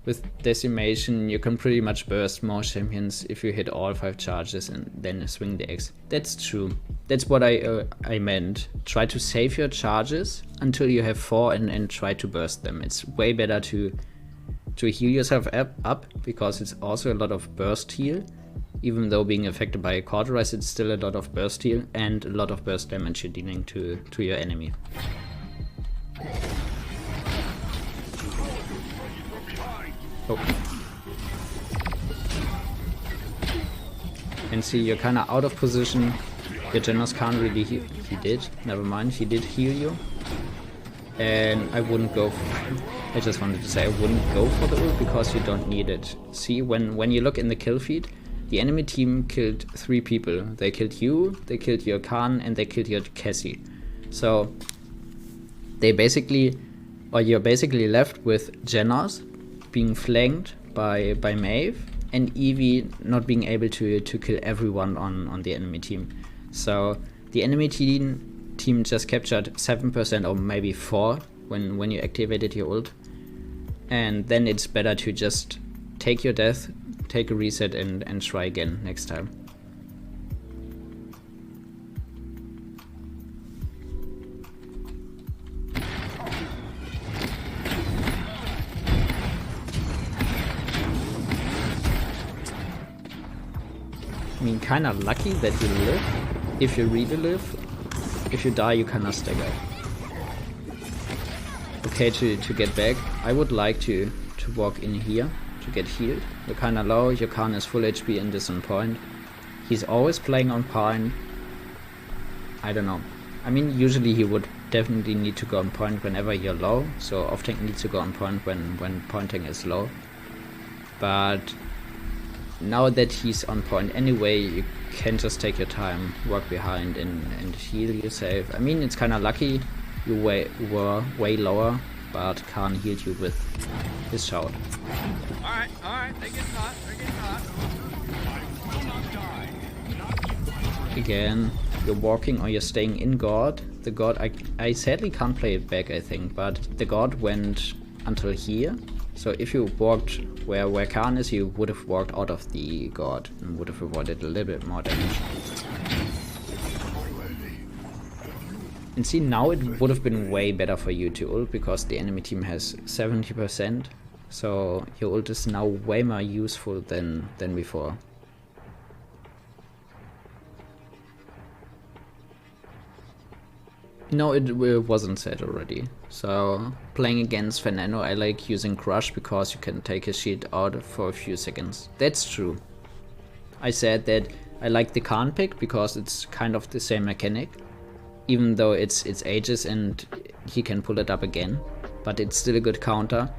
With Decimation, you can pretty much burst more champions if you hit all 5 charges and then swing the X. That's true. That's what I meant. Try to save your charges until you have 4 and try to burst them. It's way better to heal yourself up, because it's also a lot of burst heal. Even though being affected by a cauterize, it's still a lot of burst heal and a lot of burst damage you're dealing to your enemy. Oh. And see, you're kinda out of position. Your Genos can't really heal. He did, never mind, he did heal you. And I wouldn't go I just wanted to say I wouldn't go for the ult because you don't need it. See, when you look in the kill feed, the enemy team killed 3 people. They killed you, they killed your Khan, and they killed your Cassie. So you're basically left with Genos being flanked by Maeve, and Eevee not being able to kill everyone on the enemy team. So the enemy team just captured 7% or maybe 4 when you activated your ult. And then it's better to just take your death, take a reset and try again next time. I mean, kinda lucky that you live, if you really live. If you die, you kinda stagger. Okay, to get back, I would like to walk in here to get healed. You're kinda low, your Khan is full HP and is on point. He's always playing on point. I don't know. I mean, usually he would definitely need to go on point whenever you're low, so often needs to go on point when pointing is low. But now that he's on point anyway, you can just take your time, walk behind and heal yourself. I mean, it's kinda lucky you were way lower, but Khan healed you with his shout.
Alright, they get caught,
Again, you're walking or you're staying in God. The God, I sadly can't play it back, I think, but the God went until here. So if you walked where Khan is, you would have walked out of the God and would have avoided a little bit more damage. And see, now it would have been way better for you to ult because the enemy team has 70%. So your ult is now way more useful than before. No, it wasn't said already. So playing against Fernando, I like using Crush because you can take his shield out for a few seconds. That's true. I said that I like the Khan pick because it's kind of the same mechanic. Even though it's Aegis and he can pull it up again. But it's still a good counter.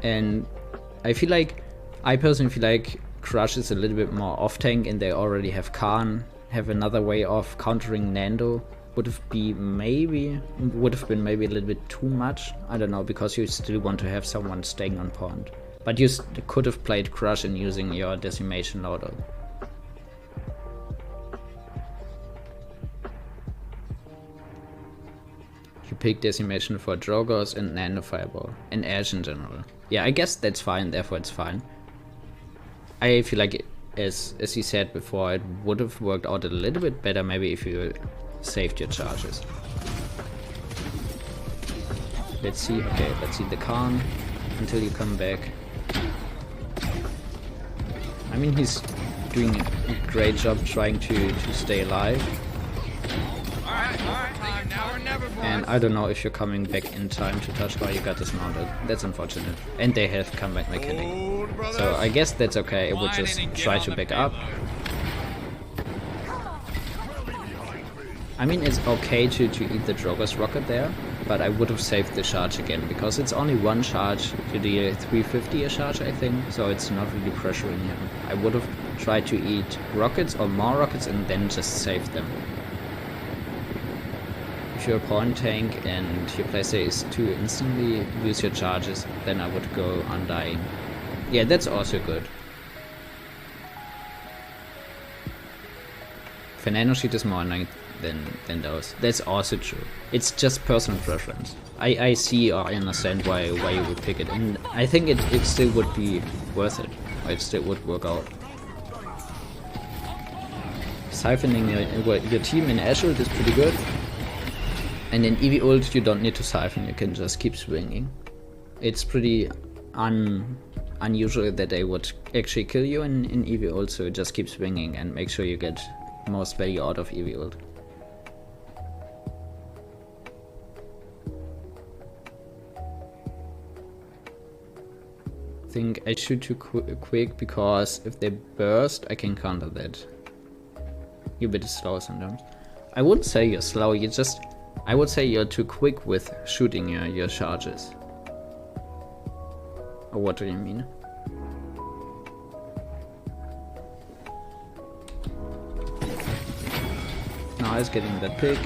And I personally feel like Crush is a little bit more off-tank and they already have Khan, have another way of countering Nando. Would have been maybe a little bit too much. I don't know, because you still want to have someone staying on point. But you could have played Crush and using your Decimation loadout. You pick Decimation for Drogos and Nano Fireball and Ash in general. Yeah, I guess that's fine, therefore it's fine. I feel like, as he said before, it would have worked out a little bit better maybe if you saved your charges. Let's see, okay, let's see the Khan until you come back. I mean, he's doing a great job trying to stay alive.
Alright, time now or never, boys.
And I don't know if you're coming back in time to touch. Oh, you got dismounted. That's unfortunate. And they have combat mechanic.
Hold, brothers.
So I guess that's okay. I would
Line
just
in and get
try
on
to
the
back up.
payload.
I mean, it's okay to eat the Drogo's rocket there, but I would have saved the charge again, because it's only one charge to the 350 a charge, I think, so it's not really pressuring him. I would have tried to eat rockets or more rockets and then just save them. If you're a point tank and your playset is to instantly use your charges, then I would go Undying. Yeah, that's also good. Fernando sheet is more annoying than those. That's also true. It's just personal preference. I see or I understand why you would pick it, and I think it still would be worth it. Or it still would work out. Siphoning your team in Ashfield is pretty good. And in EV ult you don't need to siphon, you can just keep swinging. It's pretty unusual that they would actually kill you in EV ult, so just keep swinging and make sure you get most value out of EV ult. I think I shoot too quick because if they burst I can counter that. You're a bit slow sometimes. I wouldn't say you're slow, I would say you're too quick with shooting your charges. Or what do you mean? Now he's getting that pick.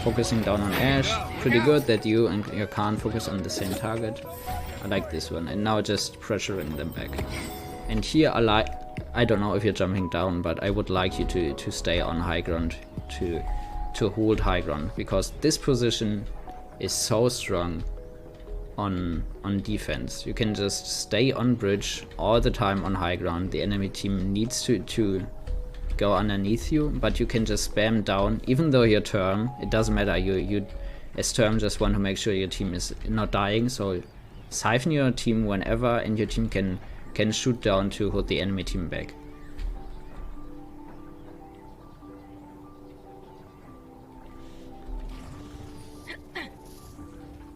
Focusing down on Ash. Pretty good that you and your Khan focus on the same target. I like this one. And now just pressuring them back. And here I don't know if you're jumping down, but I would like you to stay on high ground, to hold high ground, because this position is so strong on defense. You can just stay on bridge all the time on high ground. The enemy team needs to go underneath you, but you can just spam down, even though your term, it doesn't matter, you as term just want to make sure your team is not dying, so siphon your team whenever and your team can shoot down to hold the enemy team back.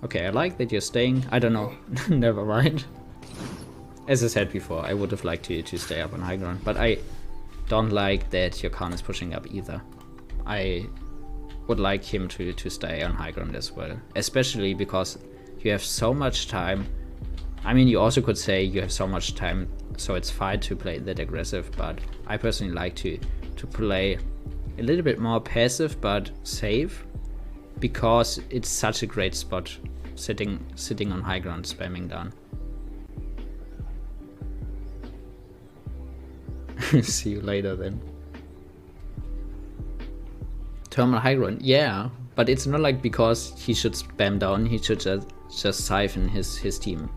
Okay, I like that you're staying. I don't know. Never mind. As I said before, I would have liked to stay up on high ground, but I don't like that your Khan is pushing up either. I would like him to stay on high ground as well, especially because you have so much time. I mean, you also could say you have so much time, so it's fine to play that aggressive, but I personally like to play a little bit more passive but safe, because it's such a great spot sitting on high ground, spamming down. See you later then. Terminal high ground, yeah, but it's not like because he should spam down, he should just siphon his team.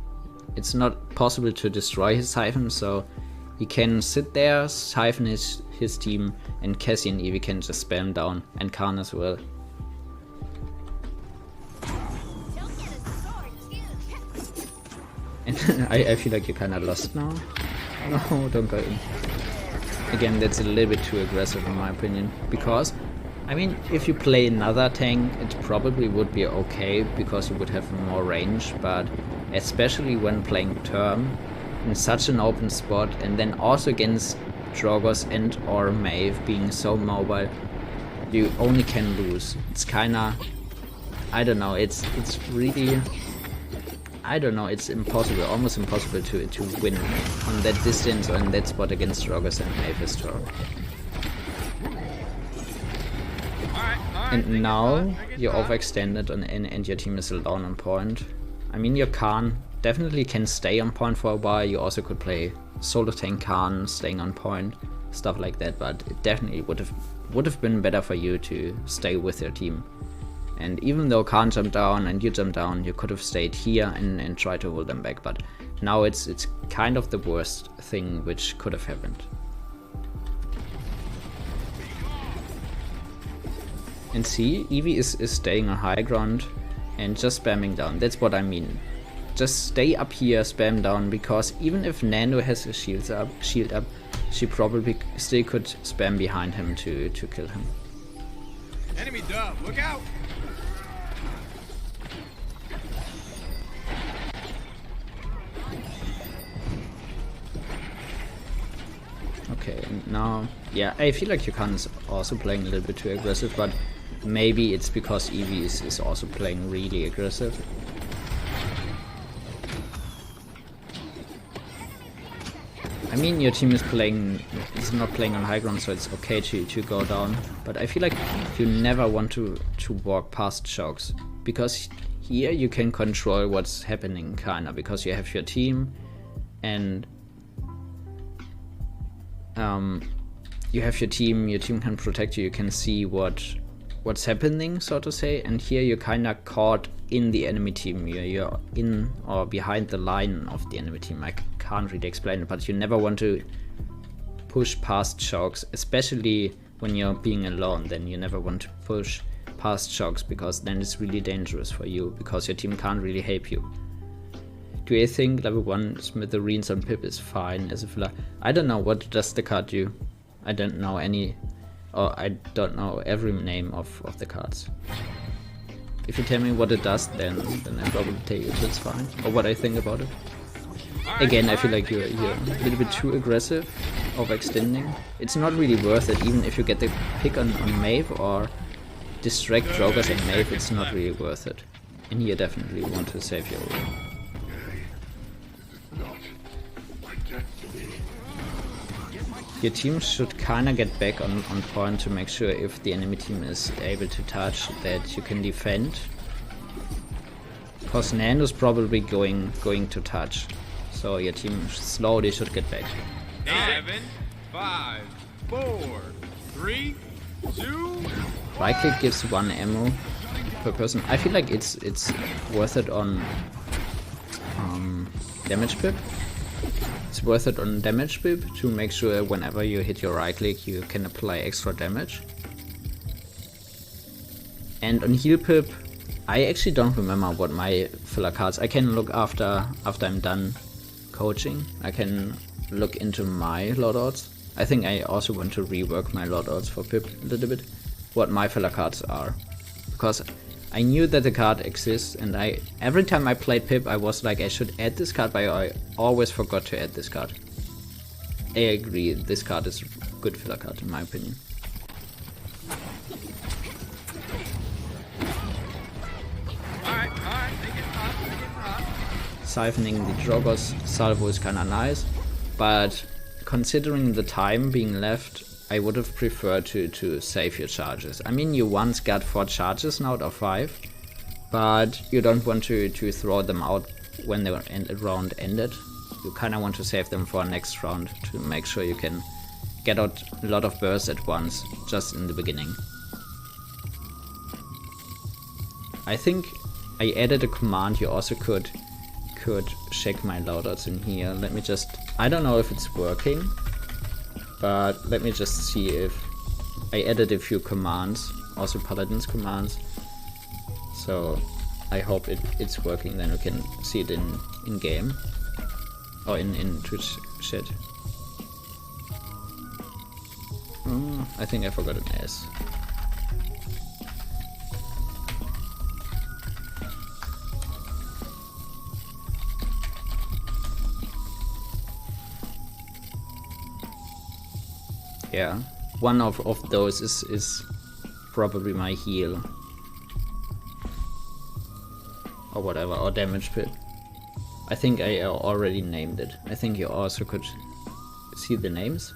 It's not possible to destroy his siphon, so he can sit there, siphon his team, and Cassie and Evie can just spam down, and Khan as well. And I feel like you're kinda lost now. No, don't go in. Again, that's a little bit too aggressive in my opinion, because I mean, if you play another tank, it probably would be okay because you would have more range, but especially when playing Term in such an open spot, and then also against Drogos and or Maeve being so mobile, you only can lose. It's kinda, I don't know, it's really, I don't know, it's impossible, almost impossible to win on that distance or in that spot against Drogos and Maeve as Term. And now you're overextended and your team is alone on point. I mean, your Khan definitely can stay on point for a while. You also could play solo tank Khan staying on point, stuff like that, but it definitely would have been better for you to stay with your team. And even though Khan jumped down and you jumped down, you could have stayed here and tried to hold them back, but now it's kind of the worst thing which could have happened. And see, Evie is staying on high ground and just spamming down. That's what I mean. Just stay up here, spam down, because even if Nando has a shield up, she probably still could spam behind him to kill him.
Enemy dub, look out!
Okay, now, yeah, I feel like Yukon is also playing a little bit too aggressive, but maybe it's because Eevee is also playing really aggressive. I mean, your team is not playing on high ground, so it's okay to go down. But I feel like you never want to walk past chokes, because here you can control what's happening, kinda, because you have your team, and you have your team can protect you, you can see what's happening, so to say, and here you're kinda caught in the enemy team, you're in or behind the line of the enemy team. I can't really explain it, but you never want to push past chokes, especially when you're being alone. Then you never want to push past chokes, because then it's really dangerous for you, because your team can't really help you. Do I think level 1 Smithereens on Pip is fine as a filler? I don't know, what does the card do? I don't know any, or I don't know every name of the cards. If you tell me what it does, then I probably take it, that's fine. Or what I think about it. Again, I feel like you're a little bit too aggressive, overextending. It's not really worth it, even if you get the pick on Maeve or distract Drogas and Maeve, it's not really worth it. And you definitely want to save your ult. Your team should kinda get back on point to make sure if the enemy team is able to touch that you can defend. Cause Nando's probably going to touch. So your team slowly should get back.
7, 5, 4, 3, 2.
Right click gives 1 ammo per person. I feel like it's worth it on damage pip. It's worth it on damage pip to make sure whenever you hit your right click you can apply extra damage. And on heal pip, I actually don't remember what my filler cards. I can look after I'm done coaching. I can look into my loadouts. I think I also want to rework my loadouts for pip a little bit, what my filler cards are, because I knew that the card exists, and every time I played pip I was like I should add this card, but I always forgot to add this card. I agree, this card is a good filler card in my opinion.
Alright, they get hot.
Siphoning the Drogo's salvo is kinda nice, but considering the time being left, I would have preferred to save your charges. I mean, you once got 4 charges now, or 5, but you don't want to throw them out when the round ended. You kinda want to save them for next round to make sure you can get out a lot of bursts at once, just in the beginning. I think I added a command you also could check my loadouts in here. Let me just, I don't know if it's working, but let me just see if I added a few commands, also paladins commands. So I hope it's working, then we can see it in game or in Twitch chat. I think I forgot an S. Yeah, one of those is probably my heal. Or whatever, or damage pit. I think I already named it. I think you also could see the names.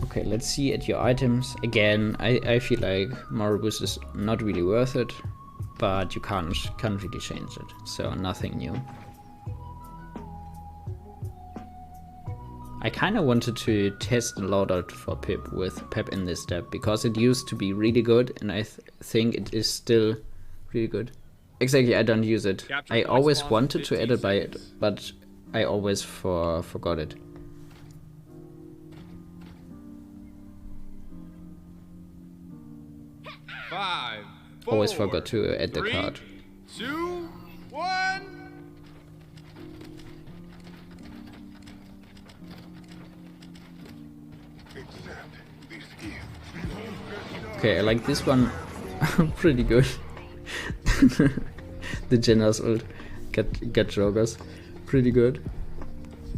Okay, let's see at your items. Again, I feel like Moribus is not really worth it, but you can't really change it, so nothing new. I kinda wanted to test the loadout for Pip with Pep in this step, because it used to be really good, and I think it is still really good. Exactly, I don't use it. I always wanted to edit by it, but I always forgot it.
Five,
Always
four,
forgot to add the
3,
card.
2, 1.
Okay, I like this one pretty good. The Jenna's ult, get joggers, pretty good.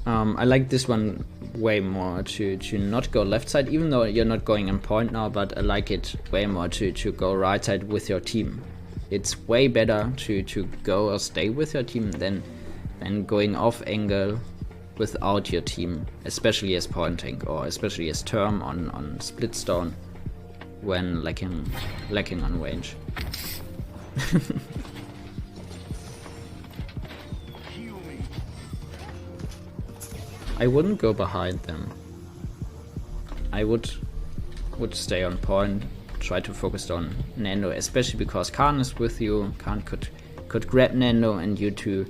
I like this one way more to not go left side, even though you're not going on point now, but I like it way more to go right side with your team. It's way better to go or stay with your team than going off angle without your team, especially as point tank or especially as Term on Splitstone when lacking on range. I wouldn't go behind them. I would stay on point, try to focus on Nando, especially because Khan is with you. Khan could grab Nando and you two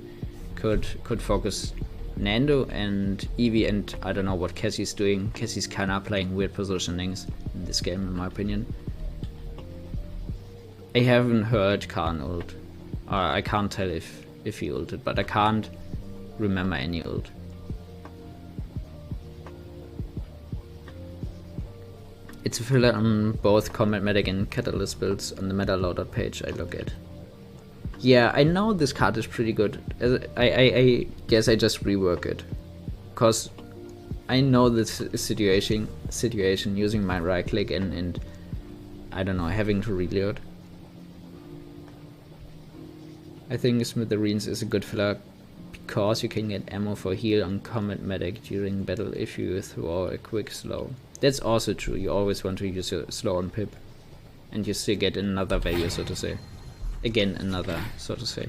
could focus Nando and Eevee, and I don't know what Cassie's doing. Cassie's kinda playing weird positionings in this game, in my opinion. I haven't heard Khan ult. I can't tell if he ulted, but I can't remember any ult. It's a filler on both Combat Medic and Catalyst builds on the meta loader page I look at. Yeah, I know this card is pretty good. I guess I just rework it, cause I know this situation using my right click and I don't know, having to reload. I think Smithereens is a good filler because you can get ammo for heal on Combat Medic during battle if you throw a quick slow. That's also true, you always want to use your slow on Pip and you still get another value, so to say. Again, another, so to say.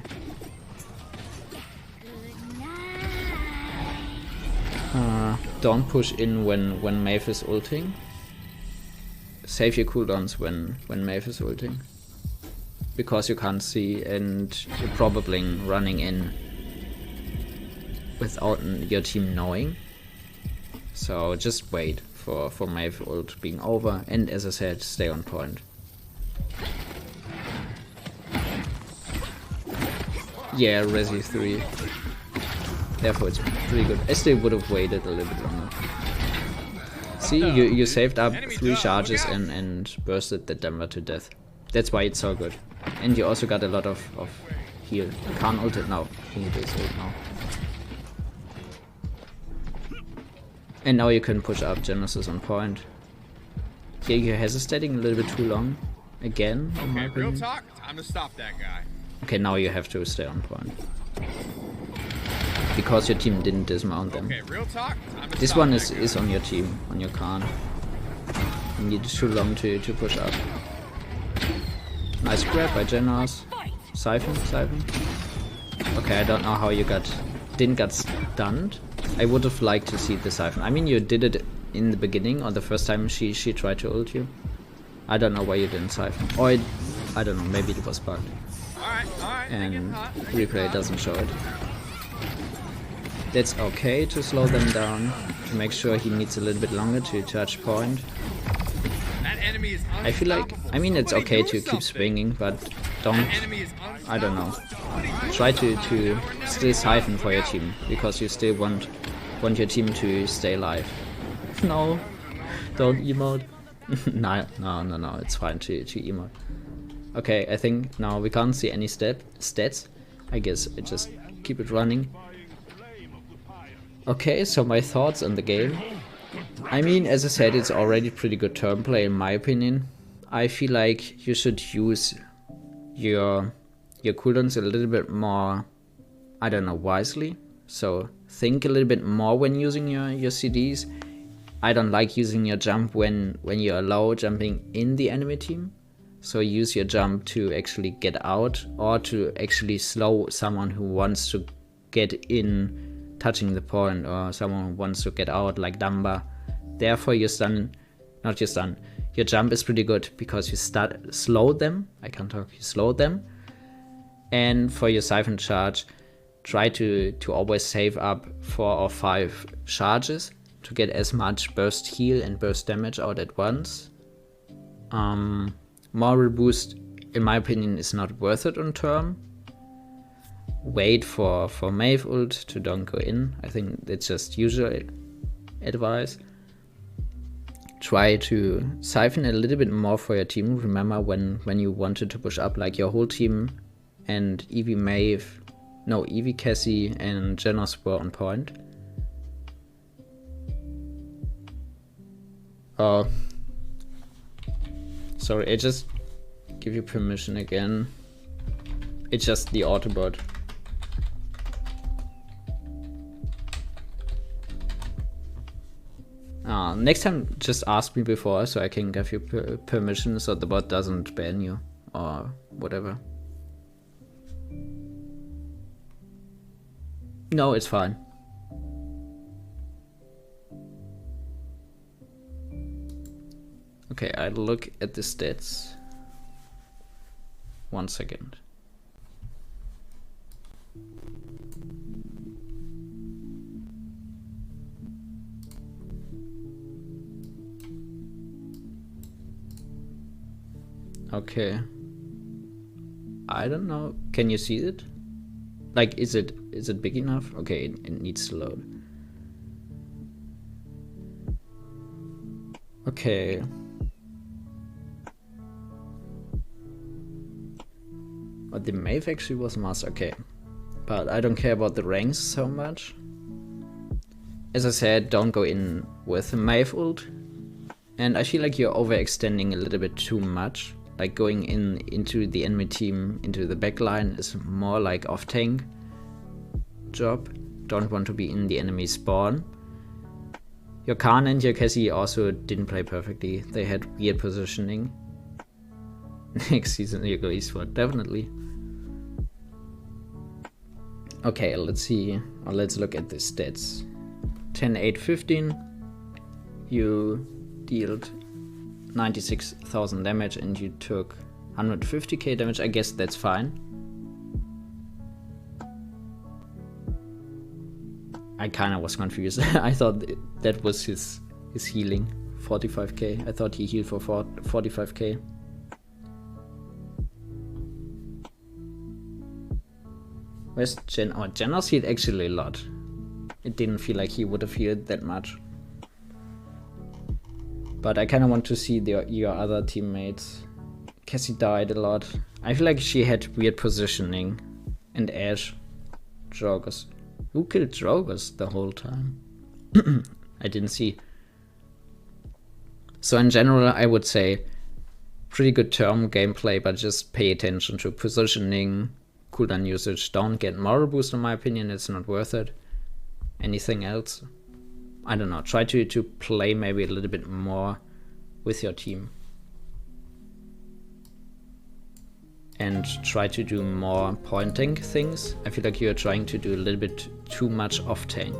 Don't push in when Maeve is ulting. Save your cooldowns when Maeve is ulting, because you can't see and you're probably running in without your team knowing. So just wait for Maeve ult being over, and as I said, stay on point. Yeah, Resi 3. Therefore it's pretty good. I still would have waited a little bit longer. See, you saved up 3 charges and bursted the Denver to death. That's why it's so good. And you also got a lot of heal. You can't ult it now. You need to ult now. And now you can push up. Genesis on point. Here you're hesitating a little bit too long. Again, in my opinion.
Real talk, time to stop that guy.
Okay, now you have to stay on point, because your team didn't dismount them.
Okay, real talk, time to
This
stop
one
that guy.
is on your team, on your Khan. You need too long to push up. Nice grab by Genos. Siphon. Okay, I don't know how you didn't get stunned. I would have liked to see the Siphon. I mean, you did it in the beginning or the first time she tried to ult you. I don't know why you didn't Siphon. Or I don't know, maybe it was bugged.
Alright,
And replay doesn't show it. That's okay to slow them down, to make sure he needs a little bit longer to touch point.
That enemy is
I feel like, I mean, it's okay to keep swinging, but don't, I don't know, try to still siphon for your team, because you still want your team to stay alive. No, don't emote. No, it's fine to emote. Okay, I think now we can't see any stats. I guess I just keep it running. Okay, so my thoughts on the game. I mean, as I said, it's already pretty good turn play in my opinion. I feel like you should use your cooldowns a little bit more, I don't know, wisely. So think a little bit more when using your CDs. I don't like using your jump when you're low jumping in the enemy team. So use your jump to actually get out, or to actually slow someone who wants to get in touching the point, or someone who wants to get out like Dumba. Therefore your jump is pretty good, because you slow them. You slow them. And for your Siphon charge, try to always save up 4 or 5 charges to get as much burst heal and burst damage out at once. Moral boost, in my opinion, is not worth it on turn. Wait for Maeve ult to don't go in. I think that's just usual advice. try to siphon a little bit more for your team. Remember when you wanted to push up, like your whole team and Evie Cassie and Genos were on point. Oh, sorry, I just give you permission again. It's just the Autobot. Next time, just ask me before so I can give you permission so the bot doesn't ban you or whatever. No, it's fine. Okay, I'll look at the stats. 1 second. Okay. I don't know. Can you see it? Like, is it big enough? Okay, it needs to load. Okay. But the Maeve actually was master. Okay. But I don't care about the ranks so much. As I said, don't go in with a Maeve ult. And I feel like you're overextending a little bit too much. Like going into the enemy team, into the backline is more like off-tank job. Don't want to be in the enemy spawn. Your Khan and your Cassie also didn't play perfectly. They had weird positioning. Next season you go eastward, definitely. Okay, let's see. Or let's look at the stats. 10, 8, 15. You dealt 96,000 damage and you took 150k damage. I guess that's fine. I kinda was confused. I thought that was his healing. 45k. I thought he healed for 45k. Where's Jen? Oh, Genos healed actually a lot. It didn't feel like he would have healed that much. But I kind of want to see your other teammates. Cassie died a lot. I feel like she had weird positioning. And Ash. Drogus. Who killed Drogus the whole time? I didn't see. So in general, I would say pretty good term gameplay, but just pay attention to positioning, cooldown usage. Don't get moral boost in my opinion, it's not worth it. Anything else? I don't know, try to play maybe a little bit more with your team. And try to do more point tank things. I feel like you're trying to do a little bit too much off tank.